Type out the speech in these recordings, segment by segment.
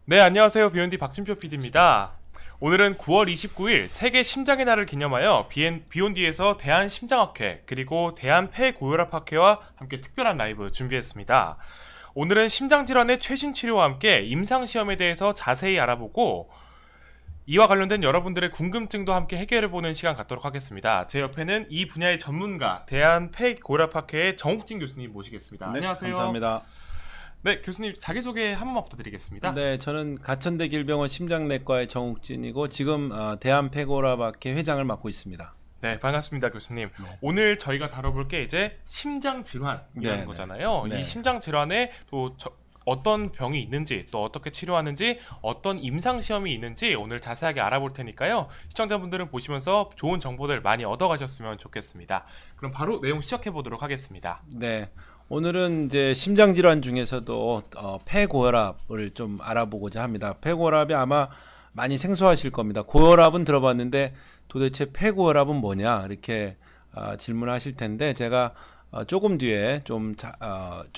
네, 안녕하세요. 비욘디 박진표 PD입니다. 오늘은 9월 29일 세계 심장의 날을 기념하여 비욘디에서 대한심장학회 그리고 대한폐고혈압학회와 함께 특별한 라이브 준비했습니다. 오늘은 심장질환의 최신 치료와 함께 임상시험에 대해서 자세히 알아보고 이와 관련된 여러분들의 궁금증도 함께 해결해보는 시간 갖도록 하겠습니다. 제 옆에는 이 분야의 전문가 대한폐고혈압학회의 정욱진 교수님 모시겠습니다. 네, 안녕하세요. 감사합니다. 네, 교수님 자기소개 한 번만 부탁드리겠습니다. 네, 저는 가천대 길병원 심장내과의 정욱진이고 지금 대한폐고혈압학회 회장을 맡고 있습니다. 네, 반갑습니다, 교수님. 네. 오늘 저희가 다뤄볼 게 이제 심장 질환이라는 네, 거잖아요. 네. 이 심장 질환에 또 어떤 병이 있는지, 또 어떻게 치료하는지, 어떤 임상 시험이 있는지 오늘 자세하게 알아볼 테니까요. 시청자분들은 보시면서 좋은 정보들 많이 얻어가셨으면 좋겠습니다. 그럼 바로 내용 시작해 보도록 하겠습니다. 네, 오늘은 이제 심장 질환 중에서도 폐고혈압을 좀 알아보고자 합니다. 폐고혈압이 아마 많이 생소하실 겁니다. 고혈압은 들어봤는데 도대체 폐고혈압은 뭐냐 이렇게 질문하실 텐데 제가 조금 뒤에 좀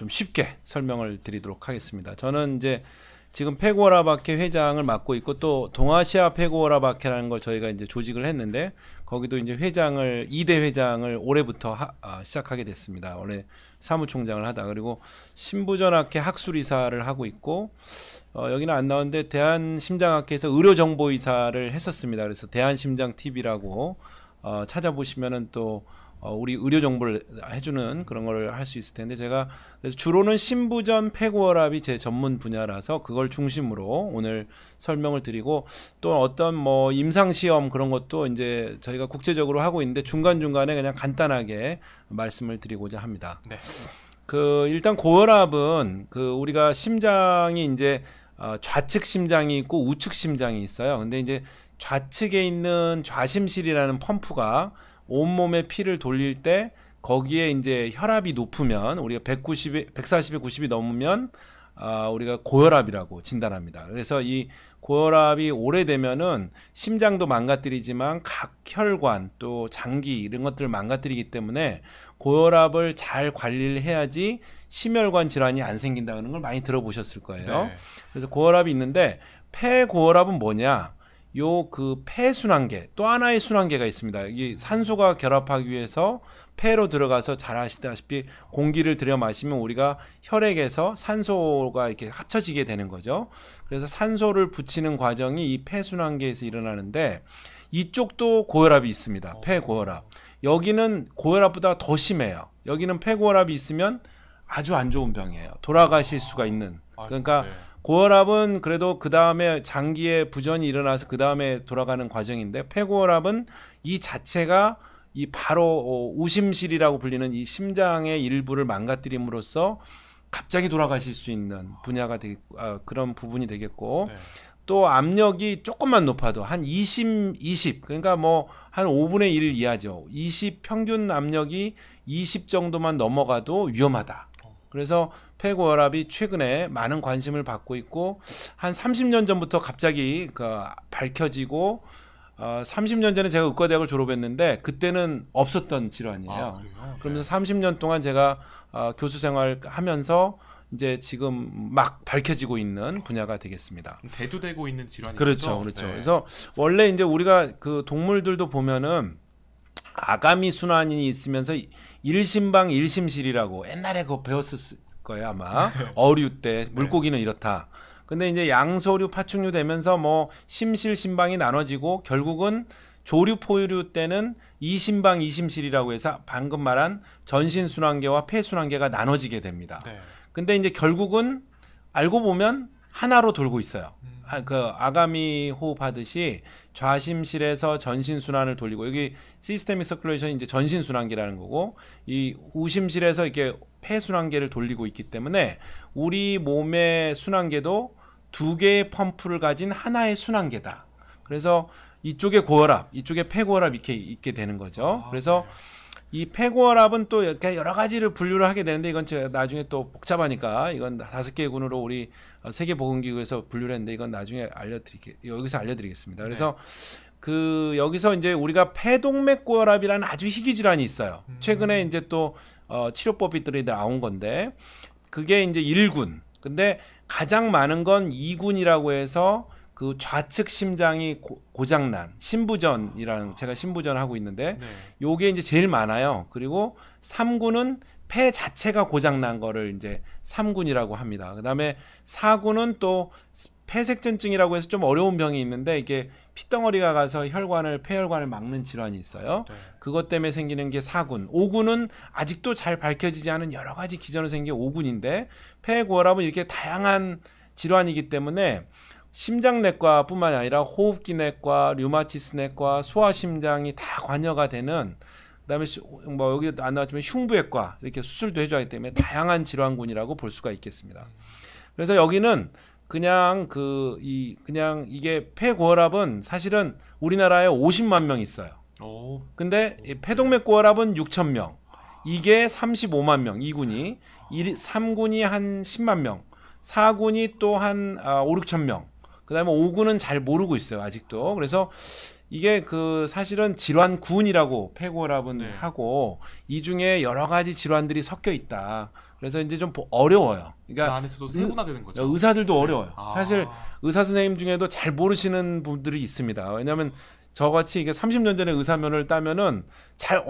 쉽게 설명을 드리도록 하겠습니다. 저는 이제 지금 폐고혈압학회 회장을 맡고 있고 또 동아시아 폐고혈압학회라는 걸 저희가 이제 조직을 했는데 거기도 이제 회장을 2대 회장을 올해부터 시작하게 됐습니다. 원래 사무총장을 하다 그리고 신부전학회 학술이사를 하고 있고 여기는 안 나오는데 대한심장학회에서 의료정보이사를 했었습니다. 그래서 대한심장TV라고 찾아보시면은 또 우리 의료 정보를 해주는 그런 걸 할 수 있을 텐데 제가 그래서 주로는 신부전 폐고혈압이 제 전문 분야라서 그걸 중심으로 오늘 설명을 드리고 또 어떤 뭐 임상 시험 그런 것도 이제 저희가 국제적으로 하고 있는데 중간중간에 그냥 간단하게 말씀을 드리고자 합니다. 네. 일단 고혈압은 우리가 심장이 이제 좌측 심장이 있고 우측 심장이 있어요. 근데 이제 좌측에 있는 좌심실이라는 펌프가 온몸에 피를 돌릴 때 거기에 이제 혈압이 높으면 우리가 140에 90이 넘으면 우리가 고혈압이라고 진단합니다. 그래서 이 고혈압이 오래되면은 심장도 망가뜨리지만 각 혈관 또 장기 이런 것들을 망가뜨리기 때문에 고혈압을 잘 관리를 해야지 심혈관 질환이 안 생긴다는 걸 많이 들어보셨을 거예요. 네. 그래서 고혈압이 있는데 폐고혈압은 뭐냐? 폐순환계 또 하나의 순환계가 있습니다. 이 산소가 결합하기 위해서 폐로 들어가서 잘 아시다시피 공기를 들여 마시면 우리가 혈액에서 산소가 이렇게 합쳐지게 되는 거죠. 그래서 산소를 붙이는 과정이 이 폐순환계에서 일어나는데 이쪽도 고혈압이 있습니다. 폐고혈압. 여기는 고혈압보다 더 심해요. 여기는 폐고혈압이 있으면 아주 안 좋은 병이에요. 돌아가실 수가 있는. 그러니까 네. 고혈압은 그래도 그 다음에 장기에 부전이 일어나서 그 다음에 돌아가는 과정인데 폐고혈압은 이 자체가 이 바로 우심실이라고 불리는 이 심장의 일부를 망가뜨림으로써 갑자기 돌아가실 수 있는 분야가 그런 부분이 되겠고 네. 또 압력이 조금만 높아도 한 20 그러니까 뭐 한 5분의 1 이하죠. 20 평균 압력이 20 정도만 넘어가도 위험하다. 그래서 폐고혈압이 최근에 많은 관심을 받고 있고 한 30년 전부터 갑자기 밝혀지고 30년 전에 제가 의과대학을 졸업했는데 그때는 없었던 질환이에요. 그러면서 30년 동안 제가 교수 생활하면서 이제 지금 막 밝혀지고 있는 분야가 되겠습니다. 대두되고 있는 질환이죠. 그렇죠, 그렇죠. 네. 그래서 원래 이제 우리가 동물들도 보면은 아가미 순환이 있으면서 일심방 일심실이라고 옛날에 그거 배웠을 거예요 아마 어류 때 물고기는 이렇다. 근데 이제 양서류 파충류 되면서 뭐 심실 심방이 나눠지고 결국은 조류 포유류 때는 이심방 이심실이라고 해서 방금 말한 전신 순환계와 폐 순환계가 나눠지게 됩니다. 네. 근데 이제 결국은 알고 보면 하나로 돌고 있어요. 아가미 호흡하듯이 좌심실에서 전신 순환을 돌리고 여기 시스테믹 서큘레이션이 이제 전신 순환계라는 거고 이 우심실에서 이렇게 폐 순환계를 돌리고 있기 때문에 우리 몸의 순환계도 두 개의 펌프를 가진 하나의 순환계다. 그래서 이쪽에 고혈압, 이쪽에 폐고혈압 이렇게 있게 되는 거죠. 그래서 네. 이 폐고혈압은 또 이렇게 여러 가지를 분류를 하게 되는데 이건 제가 나중에 또 복잡하니까 이건 5개의 군으로 우리 세계보건기구에서 분류를 했는데 이건 나중에 여기서 알려드리겠습니다. 그래서 여기서 이제 우리가 폐동맥고혈압이라는 아주 희귀 질환이 있어요. 최근에 이제 또 치료법들이 나온 건데 그게 이제 1군. 근데 가장 많은 건 2군이라고 해서 그 좌측 심장이 고장난 신부전이라는, 제가 신부전 하고 있는데 네. 요게 이제 제일 많아요. 그리고 3군은 폐 자체가 고장난 거를 이제 3군이라고 합니다. 그다음에 4군은 또 폐색전증이라고 해서 좀 어려운 병이 있는데 이게 피덩어리가 가서 폐혈관을 막는 질환이 있어요. 네. 그것 때문에 생기는 게 4군. 5군은 아직도 잘 밝혀지지 않은 여러 가지 기전으로 생긴 5군인데 폐고혈압은 이렇게 다양한 질환이기 때문에 심장내과뿐만이 아니라 호흡기내과, 류마티스내과, 소아심장이 다 관여가 되는, 그다음에 뭐 여기 안 나왔지만 흉부외과 이렇게 수술도 해줘야 하기 때문에 다양한 질환군이라고 볼 수가 있겠습니다. 그래서 여기는 그냥 그냥 이게 폐고혈압은 사실은 우리나라에 50만 명 있어요. 오. 근데 폐동맥고혈압은 6천 명, 이게 35만 명, 2군이, 3군이 한 10만 명, 4군이 또 한 5, 6천 명. 그다음에 5군은 잘 모르고 있어요, 아직도. 그래서 이게 사실은 질환군이라고 폐고혈압은 네. 하고 이 중에 여러 가지 질환들이 섞여 있다. 그래서 이제 좀 어려워요. 그 그러니까 안에서도 세분화되는 거죠. 의사들도 어려워요. 아. 사실 의사 선생님 중에도 잘 모르시는 분들이 있습니다. 왜냐하면 저같이 이게 30년 전에 의사면을 따면은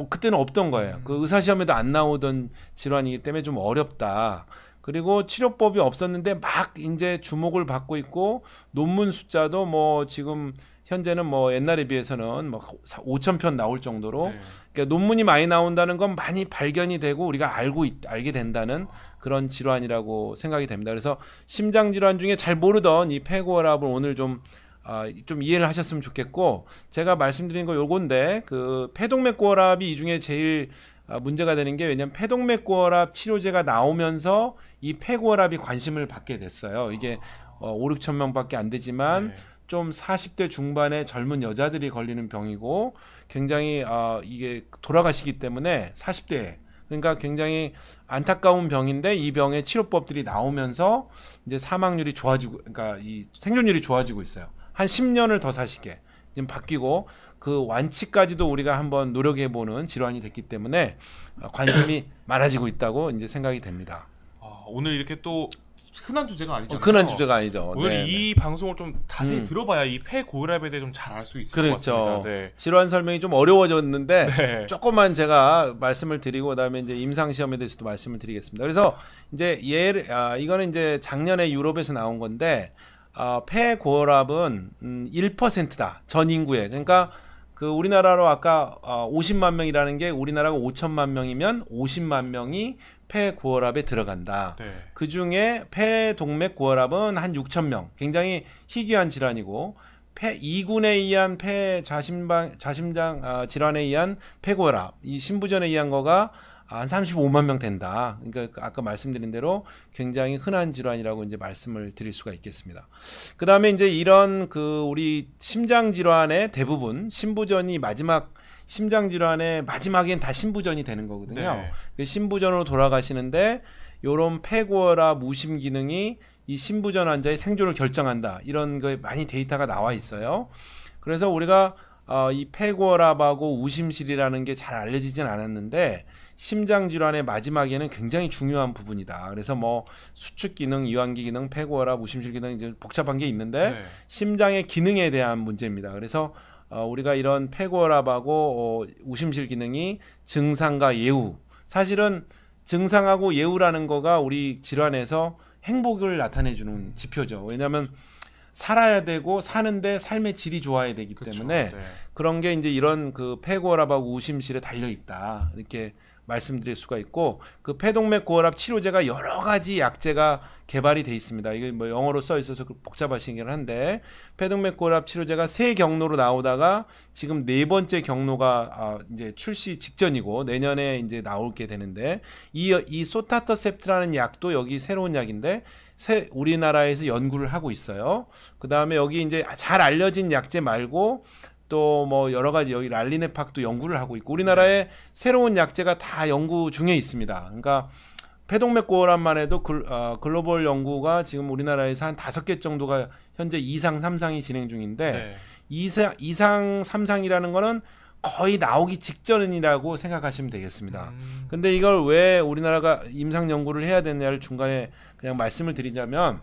그때는 없던 거예요. 그 의사 시험에도 안 나오던 질환이기 때문에 좀 어렵다. 그리고 치료법이 없었는데 막 이제 주목을 받고 있고, 논문 숫자도 뭐 지금 현재는 뭐 옛날에 비해서는 뭐 5천 편 나올 정도로, 네. 그러니까 논문이 많이 나온다는 건 많이 발견이 되고 우리가 알게 된다는 그런 질환이라고 생각이 됩니다. 그래서 심장 질환 중에 잘 모르던 이 폐고혈압을 오늘 좀 이해를 하셨으면 좋겠고, 제가 말씀드린 거 요건데 그 폐동맥고혈압이 이 중에 제일 문제가 되는 게, 왜냐하면 폐동맥고혈압 치료제가 나오면서 이 폐고혈압이 관심을 받게 됐어요. 이게 5, 6천 명밖에 안 되지만 네. 좀 40대 중반의 젊은 여자들이 걸리는 병이고, 굉장히 이게 돌아가시기 때문에 40대에, 그러니까 굉장히 안타까운 병인데 이 병의 치료법들이 나오면서 이제 사망률이 좋아지고, 그러니까 이 생존율이 좋아지고 있어요. 한 10년을 더 사시게 지금 바뀌고, 그 완치까지도 우리가 한번 노력해보는 질환이 됐기 때문에 관심이 많아지고 있다고 이제 생각이 됩니다. 오늘 이렇게 또 흔한 주제가 아니잖아요. 흔한 주제가 아니죠. 오늘 네, 이 방송을 좀 자세히 들어봐야 이 폐고혈압에 대해 좀 잘 알 수 있을 것 그렇죠. 같습니다. 네. 질환 설명이 좀 어려워졌는데 네. 조금만 제가 말씀을 드리고, 그다음에 이제 임상 시험에 대해서도 말씀을 드리겠습니다. 그래서 이제 이거는 이제 작년에 유럽에서 나온 건데, 폐고혈압은 1%다. 전 인구에. 그러니까 그 우리나라로 아까 50만 명이라는 게, 우리나라가 5천만 명이면 50만 명이 폐고혈압에 들어간다. 네. 그 중에 폐동맥고혈압은 한 6천 명. 굉장히 희귀한 질환이고, 2군에 의한 자심장 질환에 의한 폐고혈압, 이 신부전에 의한 거가 한 35만 명 된다. 그러니까 아까 말씀드린 대로 굉장히 흔한 질환이라고 이제 말씀을 드릴 수가 있겠습니다. 그 다음에 이제 이런 우리 심장 질환의 대부분, 신부전이 심장 질환의 마지막엔 다 신부전이 되는 거거든요. 네. 그 신부전으로 돌아가시는데, 요런 폐고혈압 무심 기능이 이 신부전 환자의 생존을 결정한다. 이런 거에 많이 데이터가 나와 있어요. 그래서 우리가 이 폐고혈압하고 우심실이라는 게 잘 알려지진 않았는데, 심장 질환의 마지막에는 굉장히 중요한 부분이다. 그래서 뭐 수축 기능, 이완기 기능, 폐고혈압, 우심실 기능, 이제 복잡한 게 있는데 네. 심장의 기능에 대한 문제입니다. 그래서 우리가 이런 폐고혈압하고 우심실 기능이 증상과 예후, 사실은 증상하고 예후라는 거가 우리 질환에서 행복을 나타내주는 지표죠. 왜냐하면 살아야 되고, 사는데 삶의 질이 좋아야 되기 때문에 그렇죠. 네. 그런 게 이제 이런 그 폐고혈압하고 우심실에 달려 있다, 이렇게 말씀드릴 수가 있고, 그 폐동맥고혈압 치료제가 여러 가지 약제가 개발이 돼 있습니다. 이게 뭐 영어로 써 있어서 복잡하시긴 한데, 폐동맥고혈압 치료제가 3경로로 나오다가 지금 4번째 경로가 이제 출시 직전이고, 내년에 이제 나오게 되는데, 이 소타터셉트라는 약도 여기 새로운 약인데 우리나라에서 연구를 하고 있어요. 그 다음에 여기 이제 잘 알려진 약제 말고 또 뭐 여러 가지, 여기 랄리네팍도 연구를 하고 있고, 우리나라에 새로운 약제가 다 연구 중에 있습니다. 그러니까 폐동맥고혈압만 해도 글로벌 연구가 지금 우리나라에서 한 5개 정도가 현재 2상, 3상이 진행 중인데, 네. 2상, 3상이라는 거는 거의 나오기 직전이라고 생각하시면 되겠습니다. 근데 이걸 왜 우리나라가 임상 연구를 해야 되느냐를 중간에 그냥 말씀을 드리자면,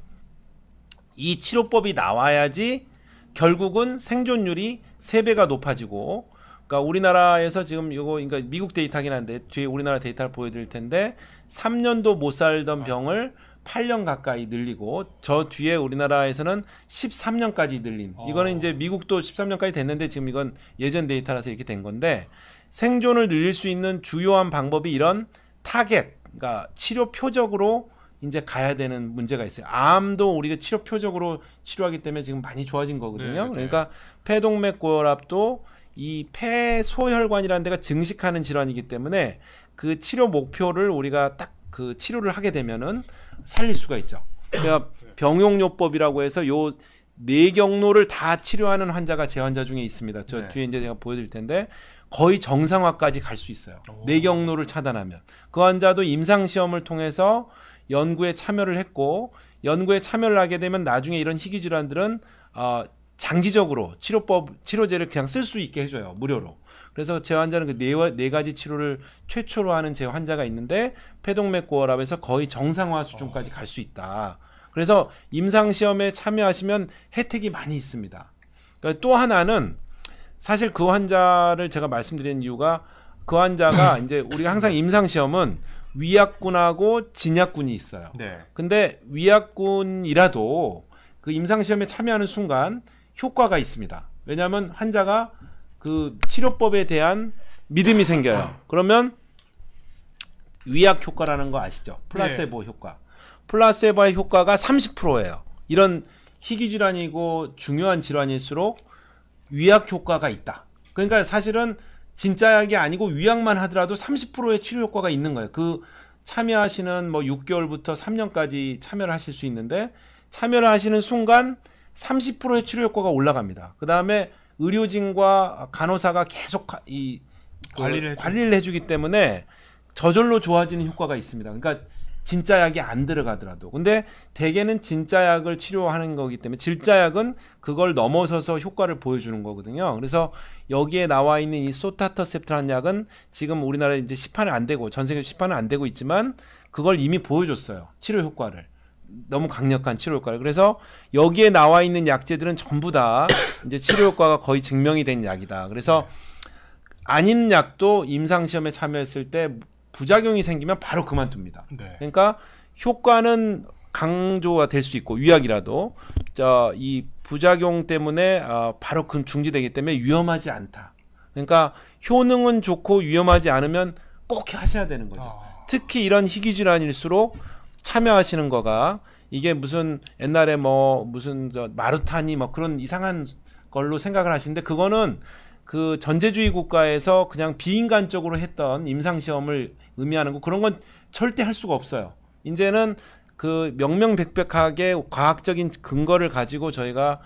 이 치료법이 나와야지 결국은 생존율이 3배가 높아지고, 그러니까 우리나라에서 지금 이거 그러니까 미국 데이터긴 한데 뒤에 우리나라 데이터를 보여드릴 텐데 3년도 못 살던 병을 8년 가까이 늘리고, 저 뒤에 우리나라에서는 13년까지 늘린, 이거는 이제 미국도 13년까지 됐는데 지금 이건 예전 데이터라서 이렇게 된 건데, 생존을 늘릴 수 있는 주요한 방법이 이런 타겟, 그러니까 치료 표적으로 이제 가야 되는 문제가 있어요. 암도 우리가 치료 표적으로 치료하기 때문에 지금 많이 좋아진 거거든요. 네. 그러니까 폐동맥 고혈압도 이 폐소혈관이라는 데가 증식하는 질환이기 때문에 그 치료 목표를 우리가 딱 그 치료를 하게 되면은 살릴 수가 있죠. 그러니까 병용요법이라고 해서 요 4경로를 다 치료하는 환자가 제 환자 중에 있습니다. 저 네. 뒤에 이제 제가 보여드릴 텐데 거의 정상화까지 갈 수 있어요. 4경로를 차단하면. 그 환자도 임상시험을 통해서 연구에 참여를 했고, 연구에 참여를 하게 되면 나중에 이런 희귀 질환들은 장기적으로 치료제를 그냥 쓸 수 있게 해줘요. 무료로. 그래서 제 환자는 그 네 가지 치료를 최초로 하는 제 환자가 있는데 폐동맥 고혈압에서 거의 정상화 수준까지 갈 수 있다. 그래서 임상시험에 참여하시면 혜택이 많이 있습니다. 그러니까 또 하나는 사실 그 환자를 제가 말씀드린 이유가, 그 환자가 이제 우리가 항상 임상시험은 위약군하고 진약군이 있어요. 네. 근데 위약군이라도 그 임상시험에 참여하는 순간 효과가 있습니다. 왜냐하면 환자가 그 치료법에 대한 믿음이 생겨요. 그러면 위약 효과라는 거 아시죠? 플라세보 효과. 플라세보의 효과가 30%예요. 이런 희귀 질환이고 중요한 질환일수록 위약 효과가 있다. 그러니까 사실은 진짜 약이 아니고 위약만 하더라도 30%의 치료 효과가 있는 거예요. 그 참여하시는 뭐 6개월부터 3년까지 참여를 하실 수 있는데, 참여를 하시는 순간 30%의 치료 효과가 올라갑니다. 그 다음에 의료진과 간호사가 계속 관리를 해주기 때문에 저절로 좋아지는 효과가 있습니다. 그러니까 진짜 약이 안 들어가더라도. 근데 대개는 진짜 약을 치료하는 거기 때문에 진짜 약은 그걸 넘어서서 효과를 보여주는 거거든요. 그래서 여기에 나와 있는 이 소타터셉트라는 약은 지금 우리나라에 이제 시판이 안 되고 전 세계 시판은 안 되고 있지만 그걸 이미 보여줬어요. 치료 효과를. 너무 강력한 치료 효과를. 그래서 여기에 나와 있는 약제들은 전부 다 이제 치료 효과가 거의 증명이 된 약이다. 그래서 아닌 약도 임상시험에 참여했을 때 부작용이 생기면 바로 그만둡니다. 네. 그러니까 효과는 강조가 될 수 있고 위약이라도 이 부작용 때문에 바로 중지되기 때문에 위험하지 않다. 그러니까 효능은 좋고 위험하지 않으면 꼭 하셔야 되는 거죠. 특히 이런 희귀 질환일수록 참여하시는 거가, 이게 무슨 옛날에 뭐 무슨 마루타니 뭐 그런 이상한 걸로 생각을 하시는데, 그거는 그 전제주의 국가에서 그냥 비인간적으로 했던 임상시험을 의미하는 거, 그런 건 절대 할 수가 없어요. 이제는 그 명명백백하게 과학적인 근거를 가지고 저희가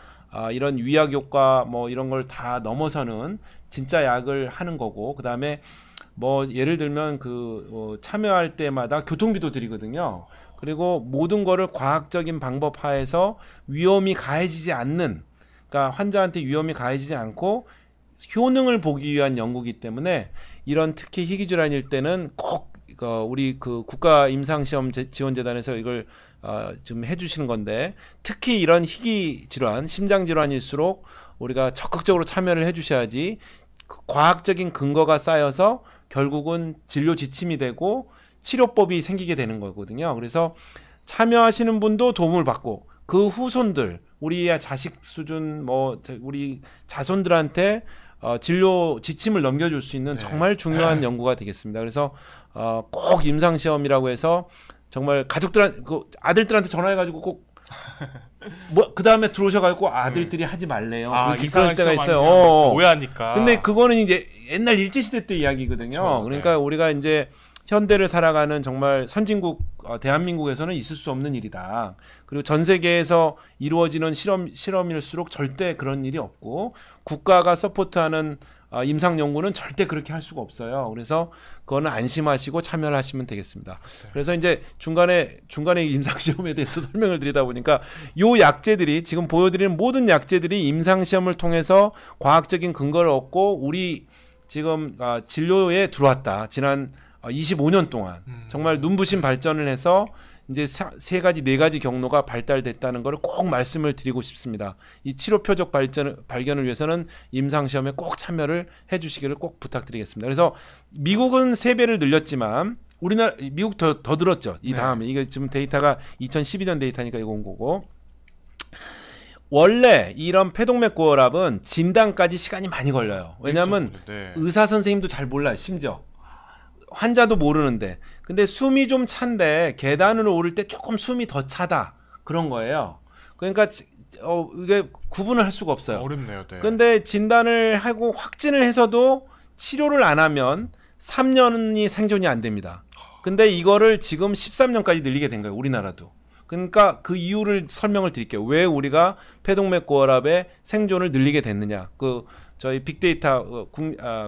이런 위약 효과 뭐 이런 걸 다 넘어서는 진짜 약을 하는 거고, 그 다음에 뭐 예를 들면 참여할 때마다 교통비도 드리거든요. 그리고 모든 거를 과학적인 방법 하에서 위험이 가해지지 않는, 그러니까 환자한테 위험이 가해지지 않고 효능을 보기 위한 연구이기 때문에, 이런 특히 희귀 질환일 때는 꼭 우리 그 국가 임상시험 지원재단에서 이걸 좀 해주시는 건데, 특히 이런 희귀 질환, 심장 질환일수록 우리가 적극적으로 참여를 해주셔야지 과학적인 근거가 쌓여서 결국은 진료 지침이 되고 치료법이 생기게 되는 거거든요. 그래서 참여하시는 분도 도움을 받고 그 후손들, 우리의 자식 수준 뭐 우리 자손들한테 진료 지침을 넘겨줄 수 있는 정말 중요한 연구가 되겠습니다. 그래서 꼭 임상시험이라고 해서 정말 아들들한테 전화해가지고 꼭 뭐 그 다음에 들어오셔가지고 아들들이 하지 말래요. 그럴 때가 있어요. 오해하니까. 근데 그거는 이제 옛날 일제시대 때 이야기거든요. 그쵸, 그러니까 우리가 이제 현대를 살아가는 정말 선진국 대한민국에서는 있을 수 없는 일이다. 그리고 전 세계에서 이루어지는 실험일수록 절대 그런 일이 없고, 국가가 서포트하는 임상 연구는 절대 그렇게 할 수가 없어요. 그래서 그거는 안심하시고 참여를 하시면 되겠습니다. 그래서 이제 중간에 임상 시험에 대해서 설명을 드리다 보니까 요 약제들이 지금 보여드리는 모든 약제들이 임상 시험을 통해서 과학적인 근거를 얻고 우리 지금 진료에 들어왔다. 지난 25년 동안 정말 눈부신 발전을 해서 이제 세 가지 네 가지 경로가 발달됐다는 걸 꼭 말씀을 드리고 싶습니다. 이 치료 표적 발견을 위해서는 임상 시험에 꼭 참여를 해주시기를 꼭 부탁드리겠습니다. 그래서 미국은 3배를 늘렸지만 우리나라 미국 더 늘었죠. 이 다음에 네. 이게 지금 데이터가 2012년 데이터니까 이거 온 거고. 원래 이런 폐동맥 고혈압은 진단까지 시간이 많이 걸려요. 왜냐하면 네. 의사 선생님도 잘 몰라요. 심지어 환자도 모르는데. 근데 숨이 좀 찬데 계단으로 오를 때 조금 숨이 더 차다 그런 거예요. 그러니까 이게 구분을 할 수가 없어요. 어렵네요. 네. 근데 진단을 하고 확진을 해서도 치료를 안 하면 3년이 생존이 안 됩니다. 근데 이거를 지금 13년까지 늘리게 된 거예요. 우리나라도. 그러니까 그 이유를 설명을 드릴게요. 왜 우리가 폐동맥 고혈압의 생존을 늘리게 됐느냐. 저희 빅데이터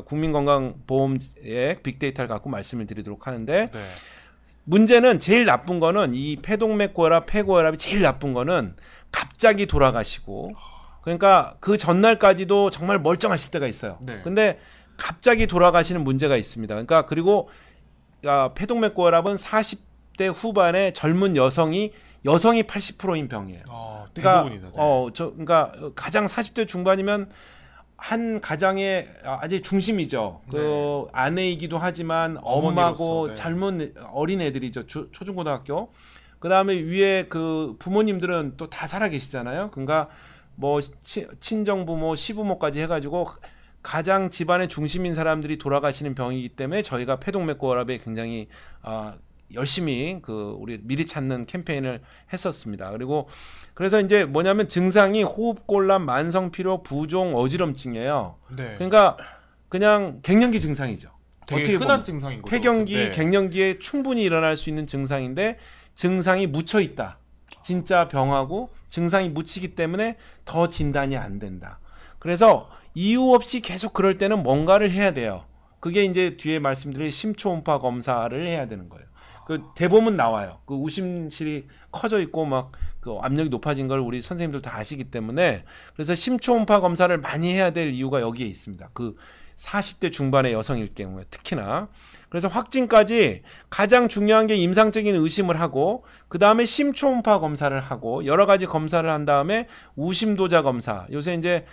국민건강보험의 빅데이터를 갖고 말씀을 드리도록 하는데 네. 문제는 제일 나쁜 거는 이 폐동맥 고혈압, 폐고혈압이 제일 나쁜 거는 갑자기 돌아가시고 그러니까 그 전날까지도 정말 멀쩡하실 때가 있어요. 네. 근데 갑자기 돌아가시는 문제가 있습니다. 그러니까 그리고 폐동맥 고혈압은 40대 후반의 젊은 여성이 80%인 병이에요. 그러니까 대부분이다. 네. 그러니까 가장 40대 중반이면 한 가정의 아주 중심이죠. 네. 그 아내이기도 하지만 엄마고 네. 젊은 어린 애들이죠. 초중고등학교. 그다음에 위에 그 부모님들은 또 다 살아 계시잖아요. 그러니까 뭐 친정 부모, 시부모까지 해가지고 가장 집안의 중심인 사람들이 돌아가시는 병이기 때문에 저희가 폐동맥 고혈압에 굉장히 열심히 우리 미리 찾는 캠페인을 했었습니다. 그래서 이제 뭐냐면 증상이 호흡곤란, 만성피로, 부종, 어지럼증이에요. 네. 그러니까 그냥 갱년기 증상이죠. 되게 어떻게 흔한 증상인 거죠. 폐경기, 네. 갱년기에 충분히 일어날 수 있는 증상인데 증상이 묻혀 있다. 진짜 병하고 증상이 묻히기 때문에 더 진단이 안 된다. 그래서 이유 없이 계속 그럴 때는 뭔가를 해야 돼요. 그게 이제 뒤에 말씀드린 심초음파 검사를 해야 되는 거예요. 그 대보면 나와요. 그 우심실이 커져 있고 막 그 압력이 높아진 걸 우리 선생님들 다 아시기 때문에 그래서 심초음파 검사를 많이 해야 될 이유가 여기에 있습니다. 그 40대 중반의 여성일 경우에 특히나. 그래서 확진까지 가장 중요한 게 임상적인 의심을 하고 그 다음에 심초음파 검사를 하고 여러 가지 검사를 한 다음에 우심도자 검사. 요새 이제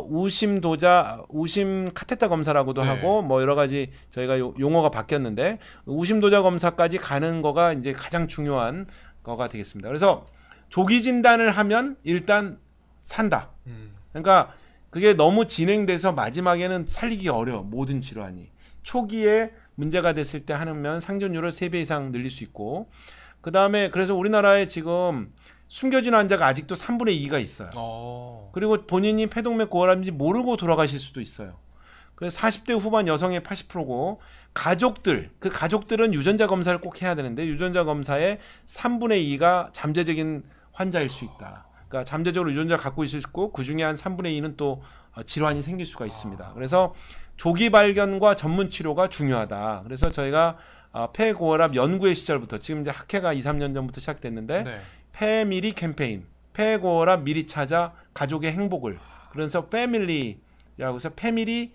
우심 카테터 검사라고도 네. 하고 뭐 여러 가지 저희가 용어가 바뀌었는데 우심도자 검사까지 가는 거가 이제 가장 중요한 거가 되겠습니다. 그래서 조기 진단을 하면 일단 산다. 그러니까 그게 너무 진행돼서 마지막에는 살리기 어려워. 모든 질환이. 초기에 문제가 됐을 때 하면 생존율을 3배 이상 늘릴 수 있고 그다음에 그래서 우리나라에 지금 숨겨진 환자가 아직도 3분의 2가 있어요. 그리고 본인이 폐동맥 고혈압인지 모르고 돌아가실 수도 있어요. 그래서 40대 후반 여성의 80%고 그 가족들은 유전자 검사를 꼭 해야 되는데 유전자 검사의 3분의 2가 잠재적인 환자일 수 있다. 그러니까 잠재적으로 유전자를 갖고 있을 수 있고 그중에 한 3분의 2는 또 질환이 생길 수가 있습니다. 그래서 조기 발견과 전문 치료가 중요하다. 그래서 저희가 폐고혈압 연구의 시절부터 지금 이제 학회가 2, 3년 전부터 시작됐는데 네. 폐미리 캠페인, 폐고혈압 미리 찾아 가족의 행복을 그래서 패밀리라고 해서 패밀리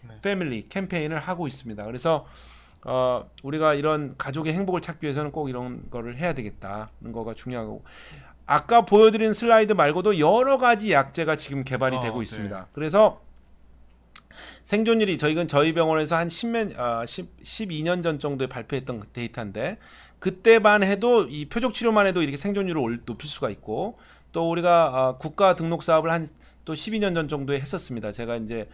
캠페인을 하고 있습니다. 그래서 우리가 이런 가족의 행복을 찾기 위해서는 꼭 이런 거를 해야 되겠다는 거가 중요하고 아까 보여드린 슬라이드 말고도 여러 가지 약제가 지금 개발이 되고 있습니다. 네. 그래서 생존율이 저희 병원에서 한 12년 전 정도에 발표했던 데이터인데 그때만 해도 이 표적 치료만 해도 이렇게 생존율을 높일 수가 있고 또 우리가 국가 등록 사업을 한 또 12년 전 정도에 했었습니다. 제가 이제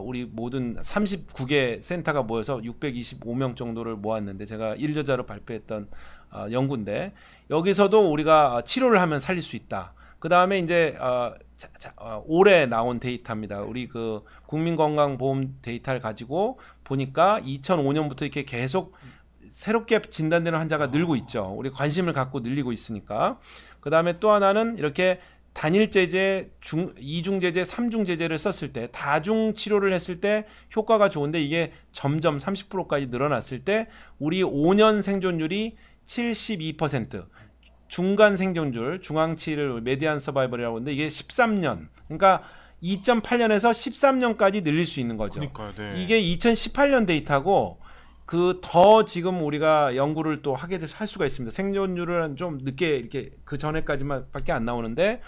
우리 모든 39개 센터가 모여서 625명 정도를 모았는데 제가 1저자로 발표했던 연구인데 여기서도 우리가 치료를 하면 살릴 수 있다. 그 다음에 이제 올해 나온 데이터입니다. 우리 그 국민건강보험 데이터를 가지고 보니까 2005년부터 이렇게 계속 새롭게 진단되는 환자가 늘고 있죠. 우리 관심을 갖고 늘리고 있으니까. 그 다음에 또 하나는 이렇게 단일제제, 이중제제, 삼중제제를 썼을 때 다중 치료를 했을 때 효과가 좋은데 이게 점점 30%까지 늘어났을 때 우리 5년 생존율이 72%, 중간 생존율, 중앙치를 메디안 서바이벌이라고 하는데 이게 13년. 그러니까 2.8년에서 13년까지 늘릴 수 있는 거죠. 그러니까요, 네. 이게 2018년 데이터고 그 더 지금 우리가 연구를 또 하게 할 수가 있습니다. 생존율은 좀 늦게 이렇게 그 전에까지만밖에 안 나오는데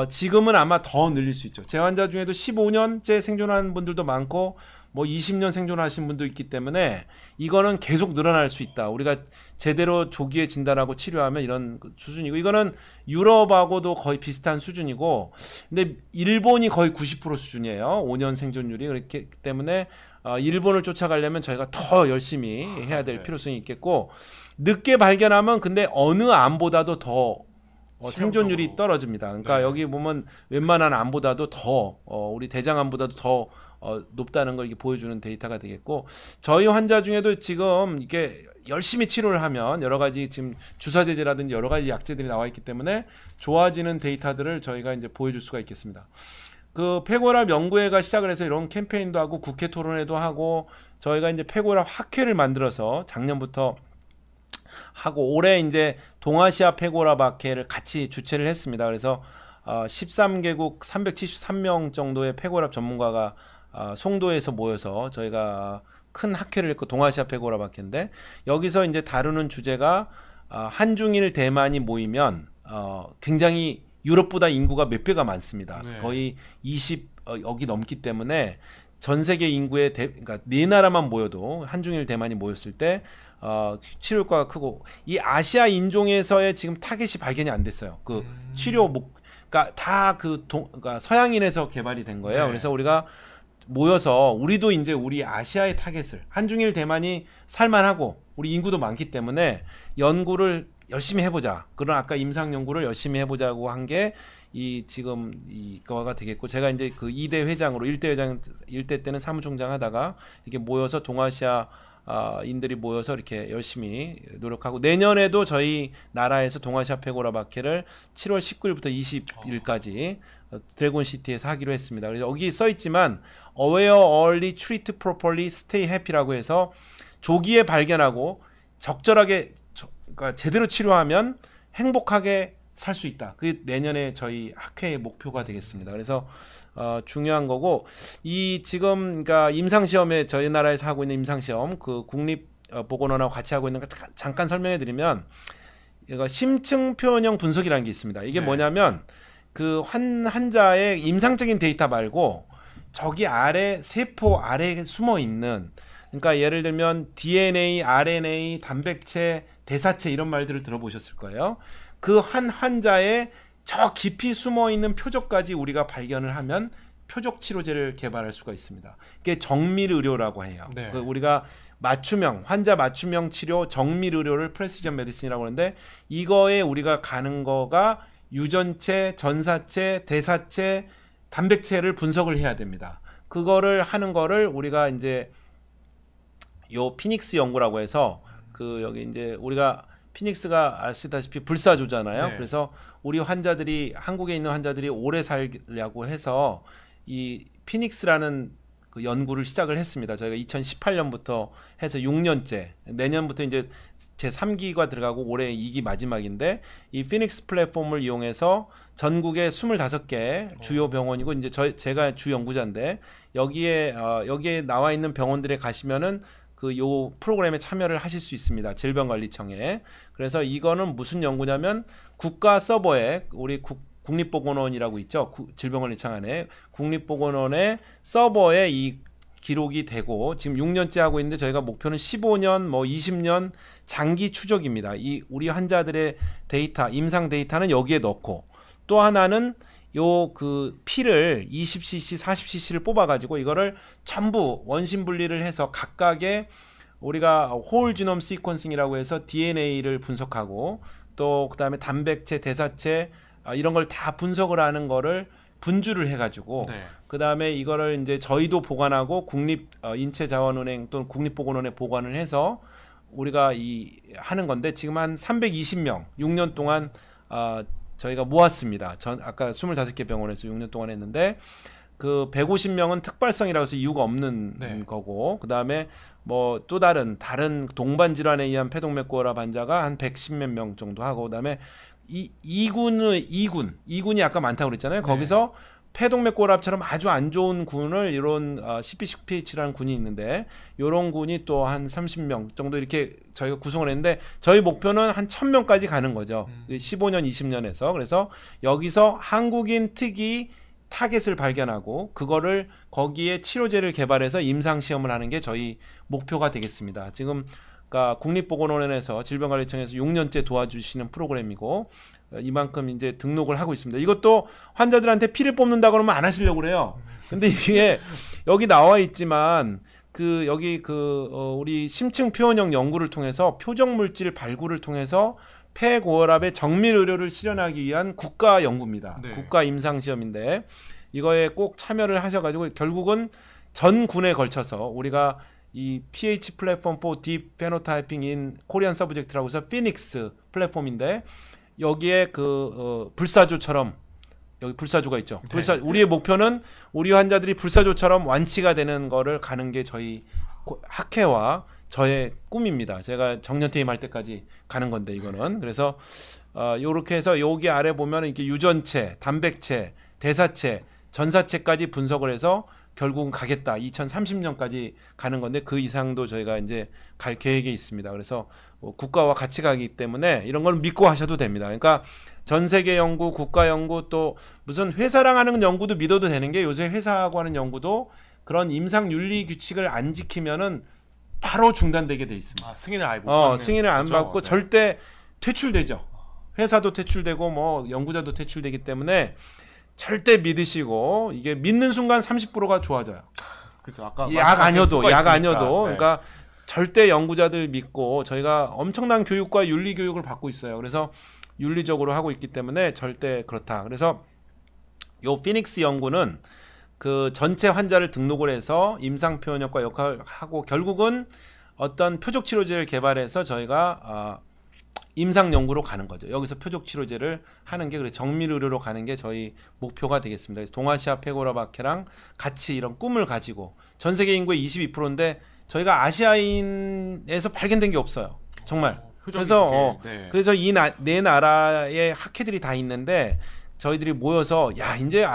지금은 아마 더 늘릴 수 있죠. 제 환자 중에도 15년째 생존한 분들도 많고 뭐 20년 생존하신 분도 있기 때문에 이거는 계속 늘어날 수 있다. 우리가 제대로 조기에 진단하고 치료하면 이런 수준이고, 이거는 유럽하고도 거의 비슷한 수준이고, 근데 일본이 거의 90% 수준이에요. 5년 생존율이. 그렇기 때문에 일본을 쫓아가려면 저희가 더 열심히 해야 될 필요성이 있겠고, 늦게 발견하면 근데 어느 암보다도 더 생존율이 떨어집니다. 그러니까 여기 보면 웬만한 암보다도 더 우리 대장암보다도 더 높다는 걸 이렇게 보여주는 데이터가 되겠고, 저희 환자 중에도 지금 이게 열심히 치료를 하면 여러 가지 지금 주사제제라든지 여러 가지 약제들이 나와 있기 때문에 좋아지는 데이터들을 저희가 이제 보여줄 수가 있겠습니다. 그 폐고혈압 연구회가 시작을 해서 이런 캠페인도 하고 국회 토론회도 하고, 저희가 이제 폐고혈압 학회를 만들어서 작년부터 하고, 올해 이제 동아시아 폐고혈압 학회를 같이 주최를 했습니다. 그래서 13개국 373명 정도의 폐고혈압 전문가가 송도에서 모여서 저희가 큰 학회를 했고, 동아시아 폐고혈압 학회인데, 여기서 이제 다루는 주제가 한중일 대만이 모이면 굉장히 유럽보다 인구가 몇 배가 많습니다. 네. 거의 20억이 넘기 때문에 전 세계 인구의 그러니까 네 나라만 모여도 한중일 대만이 모였을 때 치료 효과가 크고, 이 아시아 인종에서의 지금 타겟이 발견이 안 됐어요. 그 치료 그러니까 다 그러니까 서양인에서 개발이 된 거예요. 네. 그래서 우리가 모여서 우리도 이제 우리 아시아의 타겟을, 한중일 대만이 살만하고 우리 인구도 많기 때문에 연구를 열심히 해보자. 그런 아까 임상 연구를 열심히 해보자고 한 게 이 지금 이거가 되겠고, 제가 이제 그 2대 회장으로 1대 때는 사무총장 하다가 이렇게 모여서 동아시아 인들이 모여서 이렇게 열심히 노력하고, 내년에도 저희 나라에서 동아시아 폐고혈압 학회를 7월 19일부터 20일까지 드래곤시티에서 하기로 했습니다. 그래서 여기 써 있지만 Aware, Early, Treat Properly, Stay Happy라고 해서 조기에 발견하고 적절하게 그러니까 제대로 치료하면 행복하게 살 수 있다. 그게 내년에 저희 학회의 목표가 되겠습니다. 그래서 중요한 거고, 이 지금 그러니까 임상 시험에 저희 나라에서 하고 있는 임상 시험, 그 국립보건원하고 같이 하고 있는 거 잠깐 설명해 드리면, 이거 심층 표현형 분석이라는 게 있습니다. 이게 뭐냐면 그 환자의 임상적인 데이터 말고 저기 아래 세포 아래에 숨어 있는, 그러니까 예를 들면 DNA, RNA, 단백체, 대사체 이런 말들을 들어보셨을 거예요. 그 한 환자의 저 깊이 숨어 있는 표적까지 우리가 발견을 하면 표적 치료제를 개발할 수가 있습니다. 이게 정밀 의료라고 해요. 네. 그 우리가 맞춤형 환자 맞춤형 치료 정밀 의료를 프레시전 메디슨이라고 하는데, 이거에 우리가 가는 거가 유전체, 전사체, 대사체, 단백체를 분석을 해야 됩니다. 그거를 하는 거를 우리가 이제 요 피닉스 연구라고 해서, 그 여기 이제 우리가 피닉스가 아시다시피 불사조잖아요. 네. 그래서 우리 환자들이, 한국에 있는 환자들이 오래 살려고 해서 이 피닉스라는 그 연구를 시작을 했습니다. 저희가 2018년부터 해서 6년째, 내년부터 이제 제 3기가 들어가고 올해 2기 마지막인데, 이 피닉스 플랫폼을 이용해서 전국에 25개 주요 병원이고, 이제 제가 주 연구자인데, 여기에 나와 있는 병원들에 가시면은 그 요 프로그램에 참여를 하실 수 있습니다. 질병관리청에. 그래서 이거는 무슨 연구냐면, 국가 서버에 우리 국립보건원이라고 있죠. 질병관리청 안에 국립보건원의 서버에 이 기록이 되고, 지금 6년째 하고 있는데 저희가 목표는 15년, 뭐 20년 장기 추적입니다. 이 우리 환자들의 데이터, 임상 데이터는 여기에 넣고, 또 하나는 요 그 피를 20cc, 40cc를 뽑아가지고 이거를 전부 원심 분리를 해서 각각의 우리가 홀 지놈 시퀀싱이라고 해서 DNA를 분석하고, 또 그다음에 단백체, 대사체 이런 걸 다 분석을 하는 거를 분주를 해가지고, 네. 그다음에 이거를 이제 저희도 보관하고 국립 인체자원은행 또는 국립보건원에 보관을 해서 우리가 하는 건데, 지금 한 320명 6년 동안 저희가 모았습니다. 아까 25개 병원에서 6년 동안 했는데, 그 150명은 특발성이라고 해서 이유가 없는 거고, 그다음에 뭐 또 다른 동반 질환에 의한 폐동맥고혈압 환자가 한 110몇 명 정도 하고, 그다음에 이군이 아까 많다고 그랬잖아요. 거기서 폐동맥고혈압처럼 아주 안 좋은 군을 이런 CPCPH라는 군이 있는데 이런 군이 또 한 30명 정도 이렇게 저희가 구성을 했는데 저희 목표는 한 1000명까지 가는 거죠. 15년, 20년에서. 그래서 여기서 한국인 특이 타겟을 발견하고 그거를 거기에 치료제를 개발해서 임상 시험을 하는 게 저희 목표가 되겠습니다. 지금 그러니까 국립보건원에서 질병관리청에서 6년째 도와주시는 프로그램이고 이만큼 이제 등록을 하고 있습니다. 이것도 환자들한테 피를 뽑는다 그러면 안 하시려고 그래요. 근데 이게 여기 나와 있지만 우리 심층 표현형 연구를 통해서 표적 물질 발굴을 통해서 폐고혈압의 정밀 의료를 실현하기 위한 국가 연구입니다. 네. 국가 임상 시험인데 이거에 꼭 참여를 하셔가지고 결국은 전 군에 걸쳐서 우리가 이 PH 플랫폼 for Deep Phenotyping in Korean Subject라고 해서 피닉스 플랫폼인데 여기에 불사조처럼 여기 불사조가 있죠. 네. 우리의 목표는 우리 환자들이 불사조처럼 완치가 되는 거를 가는 게 저희 학회와 저의 꿈입니다. 제가 정년퇴임 할 때까지 가는 건데 이거는 그래서 요렇게 해서 여기 아래 보면 이렇게 유전체, 단백체, 대사체, 전사체까지 분석을 해서 결국은 가겠다. 2030년까지 가는 건데 그 이상도 저희가 이제 갈 계획에 있습니다. 그래서 국가와 같이 가기 때문에 이런 걸 믿고 하셔도 됩니다. 그러니까 전 세계 연구, 국가 연구 또 무슨 회사랑 하는 연구도 믿어도 되는 게 요새 회사하고 하는 연구도 그런 임상 윤리 규칙을 안 지키면은 바로 중단되게 돼 있습니다. 승인을 아예 못 받는 승인을 안 거죠? 받고 네. 절대 퇴출되죠. 회사도 퇴출되고 뭐 연구자도 퇴출되기 때문에 절대 믿으시고 이게 믿는 순간 30%가 좋아져요. 그렇죠. 아까 약 아니어도 네. 그러니까 절대 연구자들 믿고 저희가 엄청난 교육과 윤리 교육을 받고 있어요. 그래서 윤리적으로 하고 있기 때문에 절대 그렇다. 그래서 요 피닉스 연구는 그 전체 환자를 등록을 해서 임상 표현효과 역할을 하고 결국은 어떤 표적 치료제를 개발해서 저희가 임상 연구로 가는 거죠. 여기서 표적 치료제를 하는 게 정밀 의료로 가는 게 저희 목표가 되겠습니다. 그래서 동아시아 폐고혈압 학회랑 같이 이런 꿈을 가지고 전 세계 인구의 22%인데 저희가 아시아인에서 발견된 게 없어요. 정말. 그래서 그래서 이 네 나라의 학회들이 다 있는데 저희들이 모여서 야 이제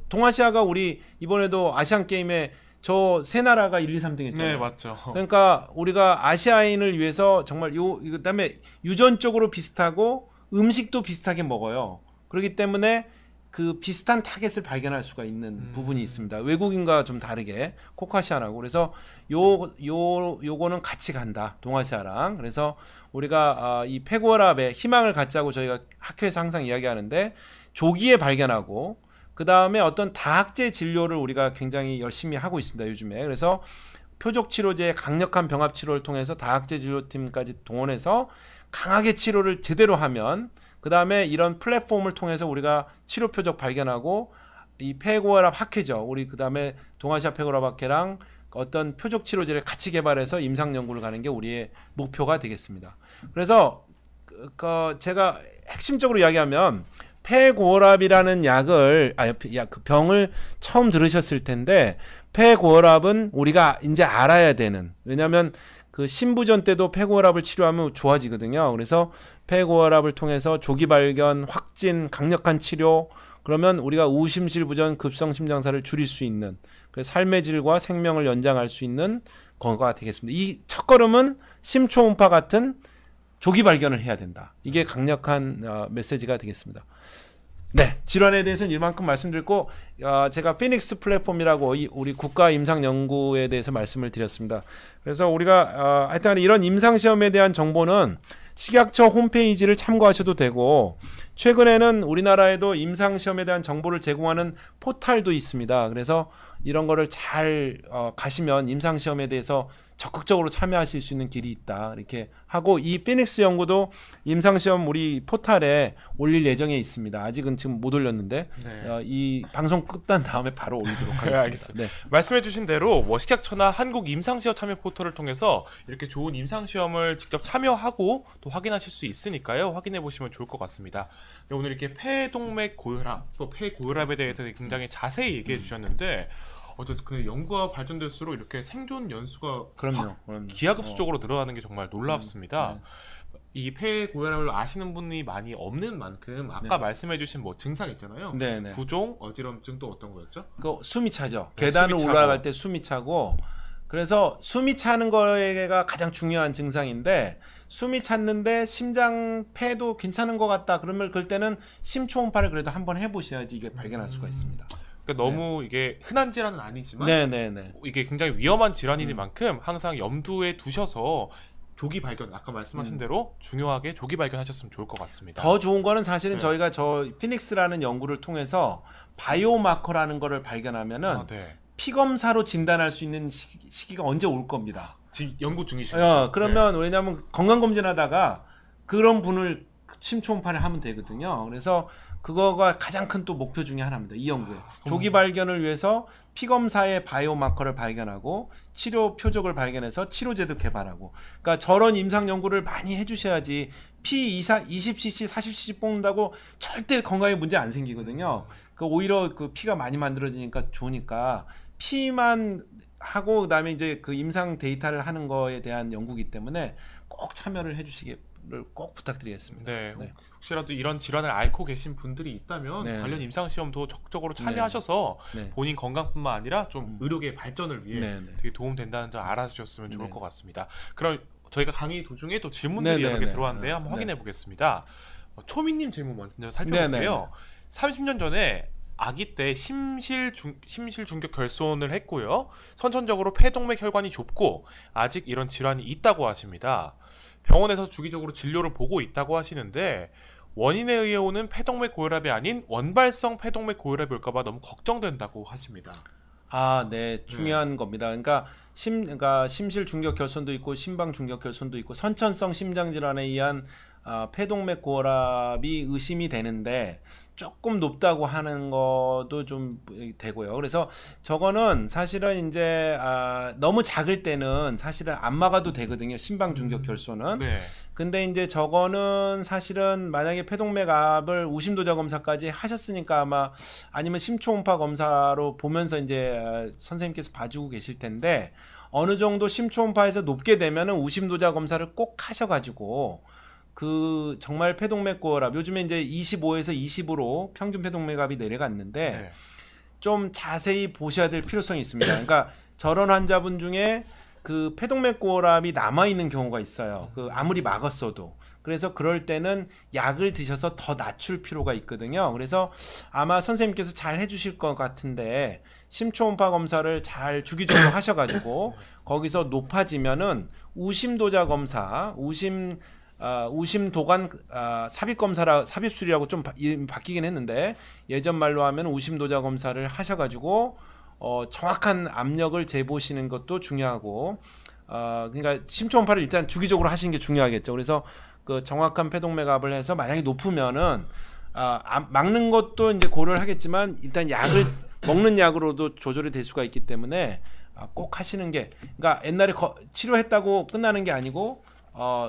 동아시아가 우리 이번에도 아시안 게임에 저 세 나라가 1, 2, 3등 했잖아요. 네, 맞죠. 그러니까 우리가 아시아인을 위해서 정말 그다음에 유전적으로 비슷하고 음식도 비슷하게 먹어요. 그렇기 때문에 그 비슷한 타겟을 발견할 수가 있는 부분이 있습니다. 외국인과 좀 다르게 코카시아라고. 그래서 요거는 같이 간다. 동아시아랑. 그래서 우리가 이 폐고혈압에 희망을 갖자고 저희가 학회에서 항상 이야기하는데 조기에 발견하고 그 다음에 어떤 다학제 진료를 우리가 굉장히 열심히 하고 있습니다. 요즘에. 그래서 표적 치료제의 강력한 병합 치료를 통해서 다학제 진료팀까지 동원해서 강하게 치료를 제대로 하면 그 다음에 이런 플랫폼을 통해서 우리가 치료 표적 발견하고 이 폐고혈압 학회죠. 우리 그 다음에 동아시아 폐고혈압 학회랑 어떤 표적 치료제를 같이 개발해서 임상 연구를 가는 게 우리의 목표가 되겠습니다. 그래서 제가 핵심적으로 이야기하면 폐고혈압이라는 그 병을 처음 들으셨을 텐데 폐고혈압은 우리가 이제 알아야 되는, 왜냐하면 그 신부전 때도 폐고혈압을 치료하면 좋아지거든요. 그래서 폐고혈압을 통해서 조기 발견, 확진, 강력한 치료, 그러면 우리가 우심실부전 급성심장사를 줄일 수 있는, 그래서 삶의 질과 생명을 연장할 수 있는 거가 되겠습니다. 이 첫걸음은 심초음파 같은 조기 발견을 해야 된다. 이게 강력한 메시지가 되겠습니다. 네, 질환에 대해서는 이만큼 말씀드렸고 제가 피닉스 플랫폼이라고 우리 국가 임상 연구에 대해서 말씀을 드렸습니다. 그래서 우리가 하여튼 이런 임상 시험에 대한 정보는 식약처 홈페이지를 참고하셔도 되고 최근에는 우리나라에도 임상 시험에 대한 정보를 제공하는 포털도 있습니다. 그래서 이런 거를 잘 가시면 임상 시험에 대해서 적극적으로 참여하실 수 있는 길이 있다. 이렇게 하고 이 피닉스 연구도 임상시험 우리 포털에 올릴 예정에 있습니다. 아직은 지금 못 올렸는데 네. 이 방송 끝난 다음에 바로 올리도록 하겠습니다. 알겠습니다. 네. 말씀해주신 대로 식약처나 한국 임상시험 참여 포털을 통해서 이렇게 좋은 임상시험을 직접 참여하고 또 확인하실 수 있으니까요. 확인해 보시면 좋을 것 같습니다. 네, 오늘 이렇게 폐동맥 고혈압 또 폐고혈압에 대해서 굉장히 자세히 얘기해 주셨는데 어쨌든 그 연구가 발전될수록 이렇게 생존 연수가 그럼요. 기하급수적으로 늘어나는 게 정말 놀랍습니다. 이 폐고혈압을 아시는 분이 많이 없는 만큼 아까 말씀해주신 뭐 증상 있잖아요. 네네. 부종, 어지럼증 또 어떤 거였죠? 그 숨이 차죠. 네, 계단을 숨이 차고. 올라갈 때 숨이 차고 그래서 숨이 차는 거가 가장 중요한 증상인데 숨이 찼는데 심장 폐도 괜찮은 것 같다 그러면 그럴 때는 심초음파를 그래도 한번 해보셔야지 이게 발견할 수가 있습니다. 그러니까 너무 이게 흔한 질환은 아니지만 네네네. 이게 굉장히 위험한 질환인 만큼 항상 염두에 두셔서 조기 발견, 아까 말씀하신 대로 중요하게 조기 발견하셨으면 좋을 것 같습니다. 더 좋은 거는 사실은 네. 저희가 저 피닉스라는 연구를 통해서 바이오마커라는 거를 발견하면은 네. 피 검사로 진단할 수 있는 시기가 언제 올 겁니다. 지금 연구 중이시죠? 그러면 왜냐하면 건강검진하다가 그런 분을 심초음파를 하면 되거든요. 그래서 그거가 가장 큰 또 목표 중에 하나입니다. 이 연구에. 조기 발견을 위해서 피검사의 바이오마커를 발견하고 치료 표적을 발견해서 치료제도 개발하고 그러니까 저런 임상 연구를 많이 해주셔야지 피 20cc, 40cc 뽑는다고 절대 건강에 문제 안 생기거든요. 그 오히려 그 피가 많이 만들어지니까 좋으니까 피만 하고 그다음에 이제 그 임상 데이터를 하는 거에 대한 연구이기 때문에 꼭 참여를 해주시기를 꼭 부탁드리겠습니다. 네. 네. 혹시라도 이런 질환을 앓고 계신 분들이 있다면 네. 관련 임상 시험도 적극적으로 참여하셔서 네. 본인 건강뿐만 아니라 좀 의료계 발전을 위해 네, 네. 되게 도움된다는 점 알아주셨으면 좋을 네. 것 같습니다. 그럼 저희가 강의 도중에 또 질문들이 네, 여러 개 네, 들어왔는데요. 네. 한번 네. 확인해 보겠습니다. 초미님 질문 먼저 살펴볼게요. 네, 네, 네. 30년 전에 아기 때 심실 중격 결손을 했고요. 선천적으로 폐동맥 혈관이 좁고 아직 이런 질환이 있다고 하십니다. 병원에서 주기적으로 진료를 보고 있다고 하시는데 원인에 의해 오는 폐동맥 고혈압이 아닌 원발성 폐동맥 고혈압이 올까봐 너무 걱정된다고 하십니다. 네, 중요한 겁니다. 그러니까 심실 중격 결손도 있고 심방 중격 결손도 있고 선천성 심장 질환에 의한 폐동맥 고혈압이 의심이 되는데 조금 높다고 하는 것도 좀 되고요. 그래서 저거는 사실은 이제 너무 작을 때는 사실은 안 막아도 되거든요. 심방 중격 결손은. 네. 근데 이제 저거는 사실은 만약에 폐동맥압을 우심도자 검사까지 하셨으니까 아마 아니면 심초음파 검사로 보면서 이제 선생님께서 봐주고 계실 텐데 어느 정도 심초음파에서 높게 되면은 우심도자 검사를 꼭 하셔가지고 그 정말 폐동맥 고혈압 요즘에 이제 25에서 20으로 평균 폐동맥압이 내려갔는데 네. 좀 자세히 보셔야 될 필요성이 있습니다. 그러니까 저런 환자분 중에 그 폐동맥 고혈압이 남아 있는 경우가 있어요. 그 아무리 막았어도. 그래서 그럴 때는 약을 드셔서 더 낮출 필요가 있거든요. 그래서 아마 선생님께서 잘 해주실 것 같은데 심초음파 검사를 잘 주기적으로 하셔가지고 거기서 높아지면은 우심도자 검사, 우심도관 삽입술이라고 좀 바뀌긴 했는데 예전 말로 하면 우심도자 검사를 하셔가지고 정확한 압력을 재보시는 것도 중요하고 그러니까 심초음파를 일단 주기적으로 하시는 게 중요하겠죠. 그래서 그 정확한 폐동맥압을 해서 만약에 높으면은 막는 것도 이제 고려를 하겠지만 일단 약을 먹는 약으로도 조절이 될 수가 있기 때문에 꼭 하시는 게 그러니까 옛날에 치료했다고 끝나는 게 아니고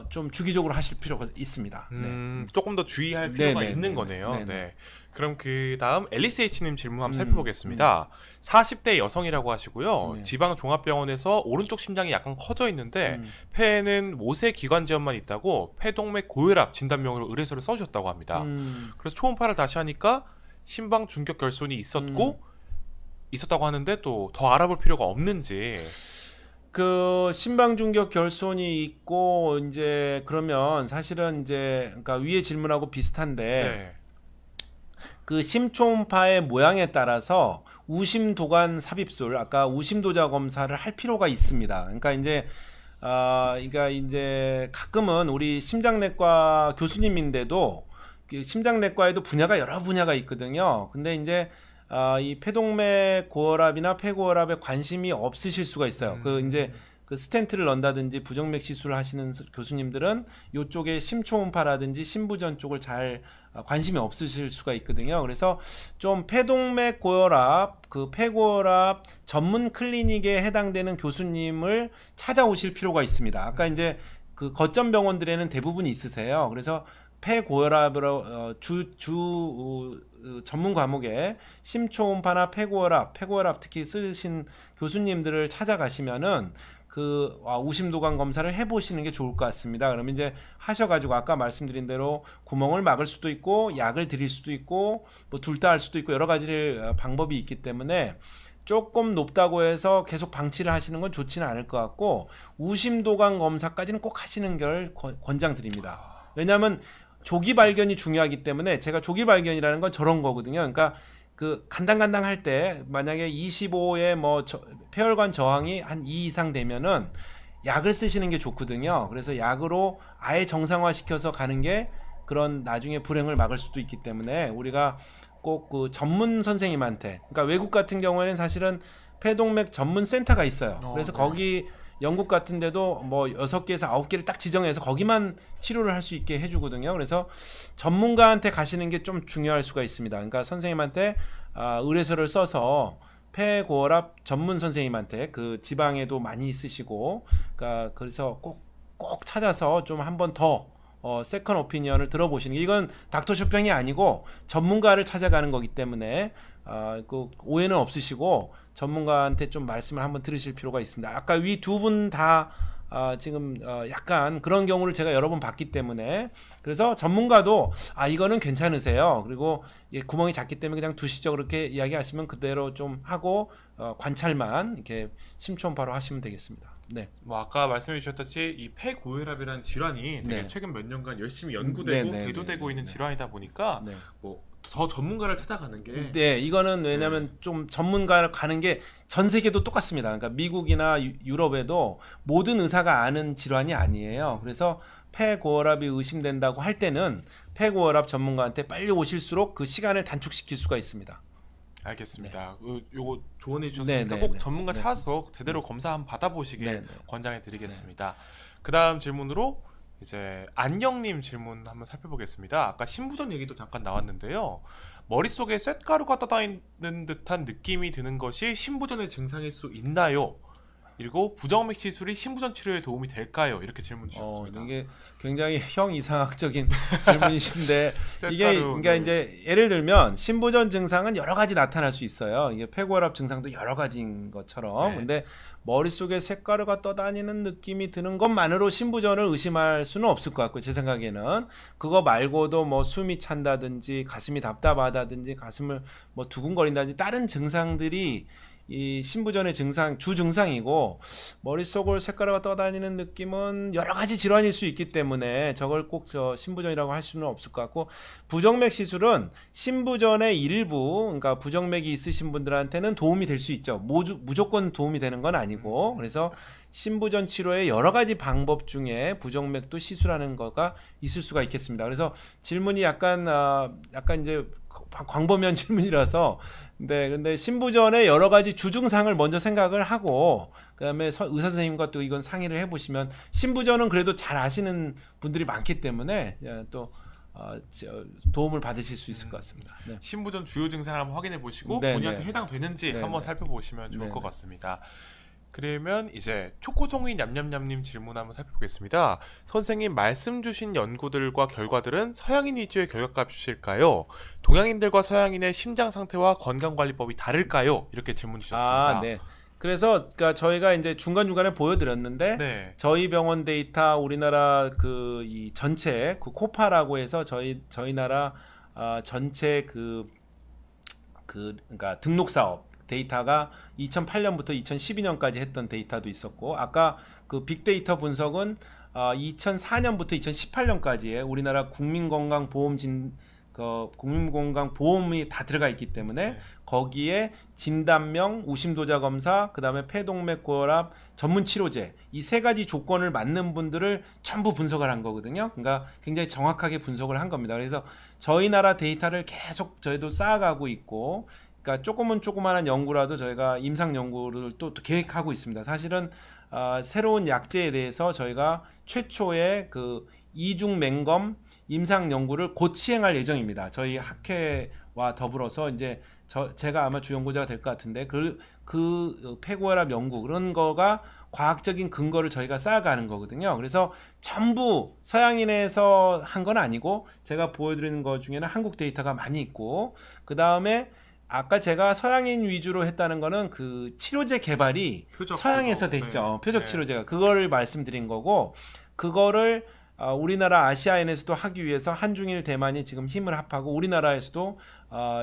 좀 주기적으로 하실 필요가 있습니다. 네. 조금 더 주의할 필요가 네, 있는 네, 거네요. 네, 네. 네. 그럼 그 다음 앨리스 H님 질문 한번 살펴보겠습니다. 40대 여성이라고 하시고요. 네. 지방종합병원에서 오른쪽 심장이 약간 커져 있는데 폐에는 모세 기관지염만 있다고 폐동맥 고혈압 진단명으로 의뢰서를 써주셨다고 합니다. 그래서 초음파를 다시 하니까 심방 중격 결손이 있었다고 하는데 또 더 알아볼 필요가 없는지. 그 심방 중격 결손이 있고 이제 그러면 사실은 이제 그러니까 위에 질문하고 비슷한데 네. 그 심초음파의 모양에 따라서 우심도관 삽입술 아까 우심도자 검사를 할 필요가 있습니다. 그러니까 이제 그러니까 이제 가끔은 우리 심장내과 교수님인데도 심장내과에도 분야가 여러 분야가 있거든요. 근데 이제 이 폐동맥 고혈압이나 폐고혈압에 관심이 없으실 수가 있어요. 그 이제 그 스텐트를 넣는다든지 부정맥 시술을 하시는 교수님들은 이쪽에 심초음파라든지 심부전 쪽을 잘 관심이 없으실 수가 있거든요. 그래서 좀 폐동맥 고혈압, 그 폐고혈압 전문 클리닉에 해당되는 교수님을 찾아오실 필요가 있습니다. 아까 이제 그 거점 병원들에는 대부분 있으세요. 그래서 폐고혈압으로 전문 과목에 심초음파나 폐고혈압 특히 쓰신 교수님들을 찾아가시면은 그 우심도관 검사를 해보시는 게 좋을 것 같습니다. 그러면 이제 하셔가지고 아까 말씀드린 대로 구멍을 막을 수도 있고 약을 드릴 수도 있고 뭐 둘 다 할 수도 있고 여러 가지 방법이 있기 때문에 조금 높다고 해서 계속 방치를 하시는 건 좋지는 않을 것 같고 우심도관 검사까지는 꼭 하시는 걸 권장드립니다. 왜냐하면 조기 발견이 중요하기 때문에 제가 조기 발견이라는 건 저런 거거든요. 그러니까 그 간당간당 할 때 만약에 25에 뭐 폐혈관 저항이 한 2 이상 되면은 약을 쓰시는 게 좋거든요. 그래서 약으로 아예 정상화 시켜서 가는 게 그런 나중에 불행을 막을 수도 있기 때문에 우리가 꼭 그 전문 선생님한테, 그러니까 외국 같은 경우에는 사실은 폐동맥 전문 센터가 있어요. 그래서 네. 거기 영국 같은 데도 뭐 6개에서 9개를 딱 지정해서 거기만 치료를 할 수 있게 해주거든요. 그래서 전문가한테 가시는 게 좀 중요할 수가 있습니다. 그러니까 선생님한테 의뢰서를 써서 폐고혈압 전문 선생님한테 그 지방에도 많이 있으시고, 그러니까 그래서 꼭 찾아서 좀 한 번 더 세컨 오피니언을 들어보시는 게, 이건 닥터 쇼핑이 아니고 전문가를 찾아가는 거기 때문에 그 오해는 없으시고 전문가한테 좀 말씀을 한번 들으실 필요가 있습니다. 아까 위 두 분 다 지금 약간 그런 경우를 제가 여러 번 봤기 때문에, 그래서 전문가도 이거는 괜찮으세요. 그리고 구멍이 작기 때문에 그냥 두시죠, 그렇게 이야기하시면 그대로 좀 하고 관찰만 이렇게 심초음파로 하시면 되겠습니다. 네. 뭐 아까 말씀해 주셨듯이 이 폐고혈압이라는 질환이 되게 네. 최근 몇 년간 열심히 연구되고 대두되고 있는 질환이다 보니까 뭐 더 전문가를 찾아가는 게, 네, 이거는 왜냐하면 좀 전문가를 가는 게 전 세계도 똑같습니다. 그러니까 미국이나 유럽에도 모든 의사가 아는 질환이 아니에요. 그래서 폐고혈압이 의심된다고 할 때는 폐고혈압 전문가한테 빨리 오실수록 그 시간을 단축시킬 수가 있습니다. 알겠습니다. 요거 조언해 주셨으니까 꼭 전문가 찾아서 제대로 검사 한번 받아보시길 권장해 드리겠습니다. 그 다음 질문으로 이제 안영님 질문 한번 살펴보겠습니다. 아까 신부전 얘기도 잠깐 나왔는데요. 머릿속에 쇳가루가 떠다니는 듯한 느낌이 드는 것이 신부전의 증상일 수 있나요? 그리고 부정맥 시술이 신부전 치료에 도움이 될까요? 이렇게 질문 주셨습니다. 이게 굉장히 형 이상학적인 질문이신데 이게 그러니까 이제 예를 들면 신부전 증상은 여러 가지 나타날 수 있어요. 이게 폐고혈압 증상도 여러 가지인 것처럼. 근데 머릿속에 쇳가루가 떠다니는 느낌이 드는 것만으로 신부전을 의심할 수는 없을 것 같고요. 제 생각에는 그거 말고도 뭐 숨이 찬다든지 가슴이 답답하다든지 가슴을 뭐 두근거린다든지 다른 증상들이 이 신부전의 주 증상이고, 머릿속을 쇳가루가 떠다니는 느낌은 여러 가지 질환일 수 있기 때문에 저걸 꼭 신부전이라고 할 수는 없을 것 같고, 부정맥 시술은 신부전의 일부, 그러니까 부정맥이 있으신 분들한테는 도움이 될 수 있죠. 무조건 도움이 되는 건 아니고, 그래서 신부전 치료의 여러 가지 방법 중에 부정맥도 시술하는 거가 있을 수가 있겠습니다. 그래서 질문이 약간 이제 광범위한 질문이라서, 근데 신부전의 여러 가지 주증상을 먼저 생각을 하고 그다음에 의사 선생님과 또 이건 상의를 해보시면, 신부전은 그래도 잘 아시는 분들이 많기 때문에 또 도움을 받으실 수 있을 것 같습니다. 네. 신부전 주요 증상을 한번 확인해 보시고 본인한테 해당되는지 한번 살펴보시면 좋을 것 같습니다. 그러면 이제 초코종이 냠냠냠님 질문 한번 살펴보겠습니다. 선생님 말씀 주신 연구들과 결과들은 서양인 위주의 결과값일까요? 동양인들과 서양인의 심장 상태와 건강관리법이 다를까요? 이렇게 질문 주셨습니다. 네. 그래서 그러니까 저희가 이제 중간중간에 보여드렸는데 저희 병원 데이터, 우리나라 이 전체 그 코파라고 해서 저희 나라 전체 그러니까 등록 사업 데이터가 2008년부터 2012년까지 했던 데이터도 있었고, 아까 그 빅데이터 분석은 2004년부터 2018년까지의 우리나라 국민건강보험이 다 들어가 있기 때문에 거기에 진단명, 우심도자 검사, 그 다음에 폐동맥 고혈압 전문 치료제, 이 세 가지 조건을 맞는 분들을 전부 분석을 한 거거든요. 그러니까 굉장히 정확하게 분석을 한 겁니다. 그래서 저희 나라 데이터를 계속 저희도 쌓아가고 있고, 그러니까 조그만한 연구라도 저희가 임상 연구를 또 계획하고 있습니다. 사실은 새로운 약제에 대해서 저희가 최초의 그 이중 맹검 임상 연구를 곧 시행할 예정입니다. 저희 학회와 더불어서 이제 제가 아마 주연구자가 될 것 같은데 그 폐고혈압 연구, 그런 거가 과학적인 근거를 저희가 쌓아가는 거거든요. 그래서 전부 서양인에서 한 건 아니고 제가 보여드리는 것 중에는 한국 데이터가 많이 있고, 그 다음에 아까 제가 서양인 위주로 했다는 거는 그 치료제 개발이 서양에서 됐죠. 표적 치료제가 그거를 말씀드린 거고 그거를 우리나라 아시아인에서도 하기 위해서 한중일 대만이 지금 힘을 합하고 우리나라에서도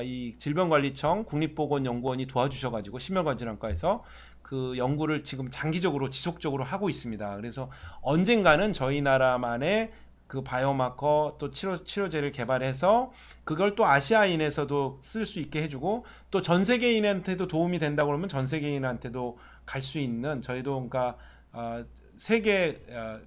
이 질병관리청 국립보건연구원이 도와주셔가지고 심혈관질환과에서 그 연구를 지금 장기적으로 지속적으로 하고 있습니다. 그래서 언젠가는 저희 나라만의 그 바이오마커 또 치료제를 개발해서 그걸 또 아시아인에서도 쓸 수 있게 해주고 또 전 세계인한테도 도움이 된다고 그러면 전 세계인한테도 갈 수 있는 저희도 그러니까 세계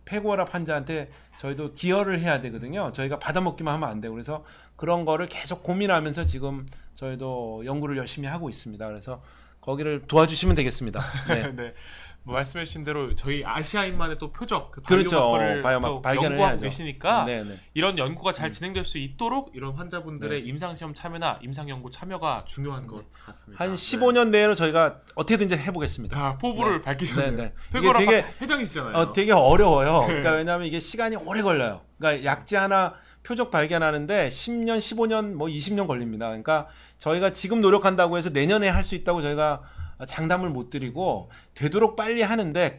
폐고혈압 환자한테 저희도 기여를 해야 되거든요. 저희가 받아먹기만 하면 안 되고 그래서 그런 거를 계속 고민하면서 지금 저희도 연구를 열심히 하고 있습니다. 그래서 거기를 도와주시면 되겠습니다. 네. 네. 뭐 말씀해주신 대로 저희 아시아인만의 또 표적 그 그렇죠. 바이오마커를 발견을 연구하고 해야죠. 계시니까 네네. 이런 연구가 잘 진행될 수 있도록 이런 환자분들의 임상시험 참여나 임상연구 참여가 중요한 것 같습니다. 한 15년 내로 저희가 어떻게든지 해보겠습니다. 포부를 밝히셨네요. 네네. 폐고혈압 되게 회장이시잖아요. 되게 어려워요. 그러니까 왜냐하면 이게 시간이 오래 걸려요. 그러니까 약제 하나 표적 발견하는데 10년, 15년, 뭐 20년 걸립니다. 그러니까 저희가 지금 노력한다고 해서 내년에 할 수 있다고 저희가 장담을 못 드리고 되도록 빨리 하는데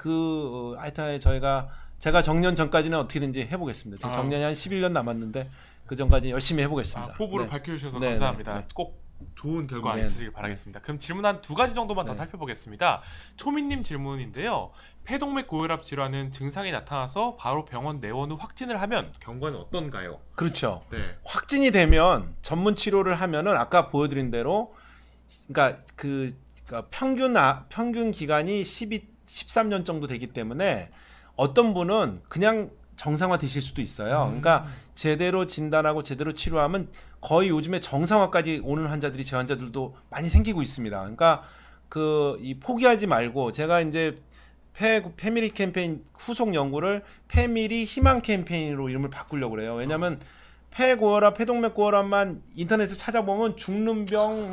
하여튼 제가 정년 전까지는 어떻게든지 해보겠습니다. 지금 정년이 한 11년 남았는데 그 전까지 열심히 해보겠습니다. 포부를 네. 밝혀주셔서 네, 감사합니다. 네. 꼭 좋은 결과 네. 있으시길 바라겠습니다. 그럼 질문 한 2가지 정도만 더 네. 살펴보겠습니다. 초민님 질문인데요. 폐동맥 고혈압 질환은 증상이 나타나서 바로 병원 내원 후 확진을 하면 경과는 어떤가요? 그렇죠. 네. 확진이 되면 전문 치료를 하면은 아까 보여드린 대로 그러니까 평균 기간이 13년 정도 되기 때문에 어떤 분은 그냥 정상화 되실 수도 있어요. 그러니까 제대로 진단하고 제대로 치료하면 거의 요즘에 정상화까지 오는 환자들이 제 환자들도 많이 생기고 있습니다. 그러니까 이 포기하지 말고 제가 이제 패밀리 캠페인 후속 연구를 패밀리 희망 캠페인으로 이름을 바꾸려고 그래요. 왜냐하면 폐고혈압, 폐동맥 고혈압만 인터넷에 찾아보면 죽는 병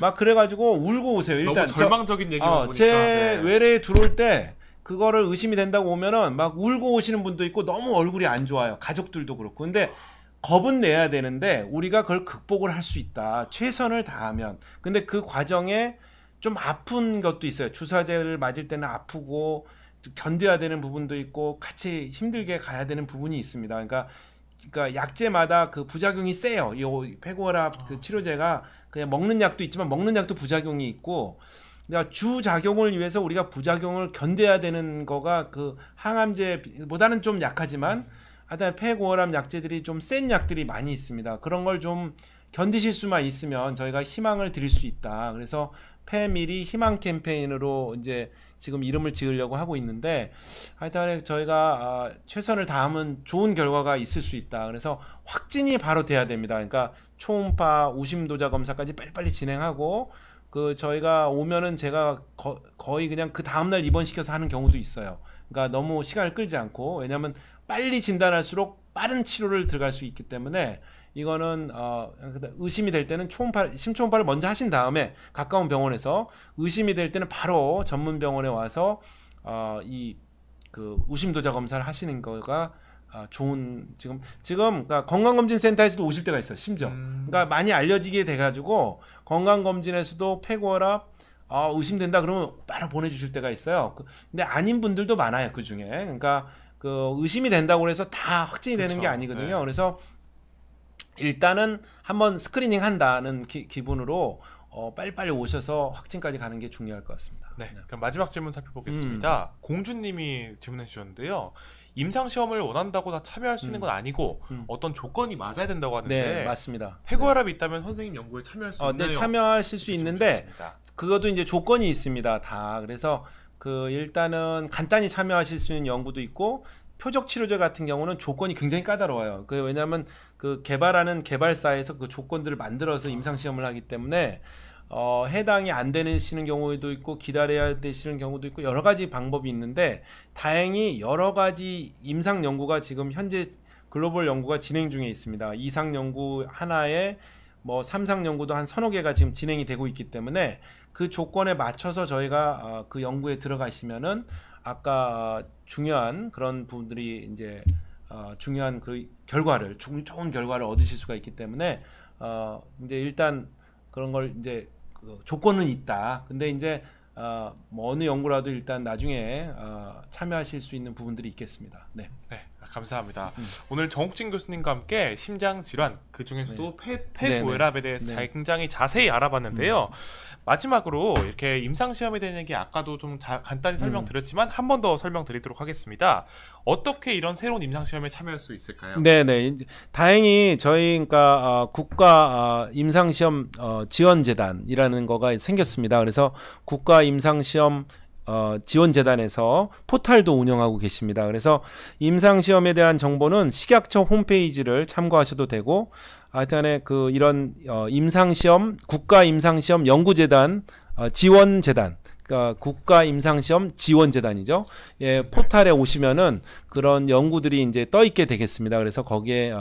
막 그래가지고 울고 오세요. 일단 너무 절망적인 얘기만 보니까 제 네. 외래에 들어올 때 그거를 의심이 된다고 오면은 막 울고 오시는 분도 있고 너무 얼굴이 안 좋아요. 가족들도 그렇고. 근데 겁은 내야 되는데 우리가 그걸 극복을 할 수 있다. 최선을 다하면. 근데 그 과정에 좀 아픈 것도 있어요. 주사제를 맞을 때는 아프고 견뎌야 되는 부분도 있고 같이 힘들게 가야 되는 부분이 있습니다. 그러니까 약제마다 그 부작용이 세요. 이 폐고혈압 그 치료제가 그냥 먹는 약도 있지만 먹는 약도 부작용이 있고 그러니까 주작용을 위해서 우리가 부작용을 견뎌야 되는 거가 그 항암제보다는 좀 약하지만 하여튼 폐고혈압 약제들이 좀 센 약들이 많이 있습니다. 그런 걸 좀 견디실 수만 있으면 저희가 희망을 드릴 수 있다. 그래서 패밀리 희망 캠페인으로 이제 지금 이름을 지으려고 하고 있는데 하여튼 저희가 최선을 다하면 좋은 결과가 있을 수 있다. 그래서 확진이 바로 돼야 됩니다. 그러니까 초음파, 우심도자 검사까지 빨리빨리 진행하고 저희가 오면은 제가 거의 그냥 그 다음날 입원시켜서 하는 경우도 있어요. 그러니까 너무 시간을 끌지 않고 왜냐하면 빨리 진단할수록 빠른 치료를 들어갈 수 있기 때문에 이거는 의심이 될 때는 심초음파를 먼저 하신 다음에 가까운 병원에서 의심이 될 때는 바로 전문 병원에 와서 우심도자 검사를 하시는 거가 좋은 지금 그러니까 건강검진센터에서도 오실 때가 있어요. 심지어 그러니까 많이 알려지게 돼가지고 건강검진에서도 폐고혈압 의심된다 그러면 바로 보내주실 때가 있어요. 근데 아닌 분들도 많아요. 그 중에 그러니까 의심이 된다고 해서 다 확진이 되는 게 아니거든요. 네. 그래서 일단은 한번 스크리닝 한다는 기분으로 빨리빨리 오셔서 확진까지 가는 게 중요할 것 같습니다. 네, 그럼 마지막 질문 살펴보겠습니다. 공주님이 질문해 주셨는데요. 임상시험을 원한다고 다 참여할 수 있는 건 아니고 어떤 조건이 맞아야 된다고 하는데 네, 맞습니다. 폐고혈압이 있다면 선생님 연구에 참여할 수 있나요? 네, 참여하실 수 있는데 그것도 이제 조건이 있습니다. 다. 그래서 일단은 간단히 참여하실 수 있는 연구도 있고 표적 치료제 같은 경우는 조건이 굉장히 까다로워요. 왜냐하면 개발하는 개발사에서 그 조건들을 만들어서 임상 시험을 하기 때문에 해당이 안 되시는 경우도 있고 기다려야 되시는 경우도 있고 여러 가지 방법이 있는데 다행히 여러 가지 임상 연구가 지금 현재 글로벌 연구가 진행 중에 있습니다. 이상 연구 하나에 뭐 3상 연구도 한 서너 개가 지금 진행이 되고 있기 때문에 그 조건에 맞춰서 저희가 그 연구에 들어가시면은 아까 중요한 그런 부분들이 이제 중요한 그 결과를 좋은 결과를 얻으실 수가 있기 때문에 이제 일단 그런 걸 이제 조건은 있다. 근데 이제 뭐 어느 연구라도 일단 나중에 참여하실 수 있는 부분들이 있겠습니다. 네. 네, 감사합니다. 오늘 정욱진 교수님과 함께 심장 질환 그 중에서도 폐고혈압에 대해서 굉장히 자세히 알아봤는데요. 마지막으로 이렇게 임상 시험에 대한 얘기 아까도 좀 간단히 설명드렸지만 한 번 더 설명드리도록 하겠습니다. 어떻게 이런 새로운 임상 시험에 참여할 수 있을까요? 네네. 다행히 저희 그러니까 국가 임상 시험 지원 재단이라는 거가 생겼습니다. 그래서 국가 임상 시험 지원재단에서 포탈도 운영하고 계십니다. 그래서 임상시험에 대한 정보는 식약처 홈페이지를 참고하셔도 되고, 하여튼간에 이런 임상시험 국가 임상시험 연구재단 지원재단, 그러니까 국가 임상시험 지원재단이죠. 예, 포탈에 오시면은 그런 연구들이 이제 떠 있게 되겠습니다. 그래서 거기에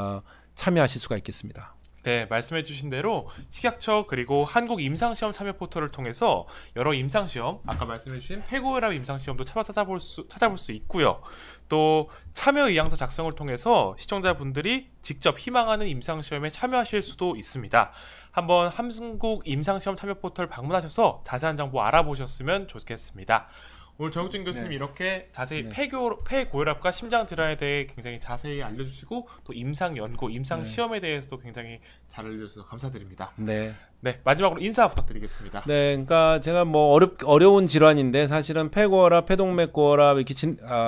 참여하실 수가 있겠습니다. 네, 말씀해주신 대로 식약처 그리고 한국 임상시험 참여 포털을 통해서 여러 임상시험, 아까 말씀해주신 폐고혈압 임상시험도 찾아볼 수 있고요. 또 참여 의향서 작성을 통해서 시청자분들이 직접 희망하는 임상시험에 참여하실 수도 있습니다. 한번 한국 임상시험 참여 포털 방문하셔서 자세한 정보 알아보셨으면 좋겠습니다. 오늘 정욱진 교수님 이렇게 자세히 폐고혈압과 심장질환에 대해 굉장히 자세히 알려주시고 또 임상 연구, 임상 시험에 대해서도 굉장히 잘 알려주셔서 감사드립니다. 네. 네, 마지막으로 인사 부탁드리겠습니다. 네, 그러니까 제가 뭐 어려운 질환인데 사실은 폐고혈압, 폐동맥고혈압 이렇게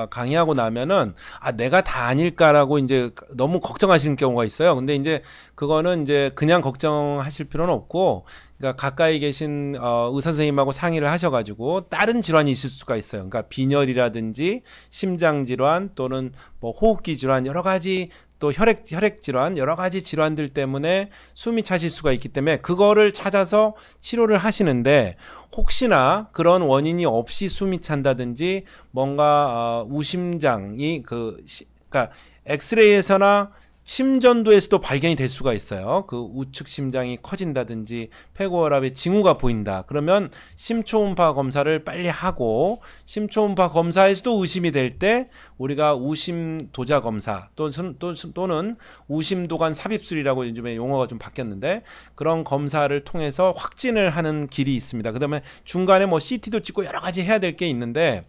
강의하고 나면은 내가 다 아닐까라고 이제 너무 걱정하시는 경우가 있어요. 근데 이제 그거는 이제 그냥 걱정하실 필요는 없고, 그러니까 가까이 계신 의사 선생님하고 상의를 하셔가지고 다른 질환이 있을 수가 있어요. 그러니까 빈혈이라든지 심장 질환 또는 뭐 호흡기 질환 여러 가지, 또 혈액 질환 여러 가지 질환들 때문에 숨이 차실 수가 있기 때문에 그거를 찾아서 치료를 하시는데, 혹시나 그런 원인이 없이 숨이 찬다든지 뭔가 우심장이 그러니까 엑스레이에서나 심전도에서도 발견이 될 수가 있어요. 그 우측 심장이 커진다든지 폐고혈압의 징후가 보인다. 그러면 심초음파 검사를 빨리 하고, 심초음파 검사에서도 의심이 될 때 우리가 우심도자 검사 또는 우심도관 삽입술이라고 요즘에 용어가 좀 바뀌었는데, 그런 검사를 통해서 확진을 하는 길이 있습니다. 그다음에 중간에 뭐 CT도 찍고 여러 가지 해야 될 게 있는데,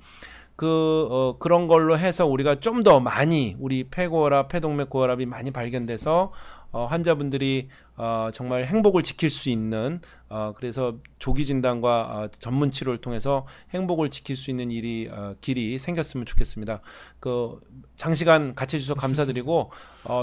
그런 걸로 해서 우리가 좀 더 많이 우리 폐고혈압, 폐동맥고혈압이 많이 발견돼서 환자분들이 정말 행복을 지킬 수 있는, 그래서 조기 진단과 전문 치료를 통해서 행복을 지킬 수 있는 길이 생겼으면 좋겠습니다. 장시간 같이 해주셔서 감사드리고,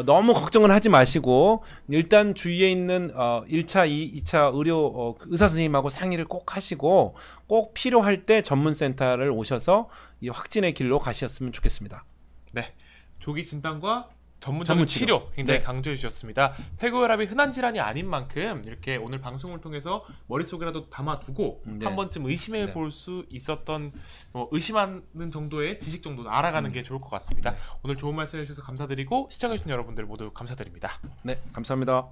너무 걱정은 하지 마시고 일단 주위에 있는 1차, 2차 의료 의사 선생님하고 상의를 꼭 하시고, 꼭 필요할 때 전문센터를 오셔서 이 확진의 길로 가셨으면 좋겠습니다. 네, 조기 진단과 전문적인 치료 굉장히 강조해 주셨습니다. 폐고혈압이 흔한 질환이 아닌 만큼 이렇게 오늘 방송을 통해서 머릿속에라도 담아두고 한 번쯤 의심해 볼 수 있었던, 의심하는 정도의 지식 정도 알아가는 게 좋을 것 같습니다. 오늘 좋은 말씀 해주셔서 감사드리고 시청해주신 여러분들 모두 감사드립니다. 네, 감사합니다.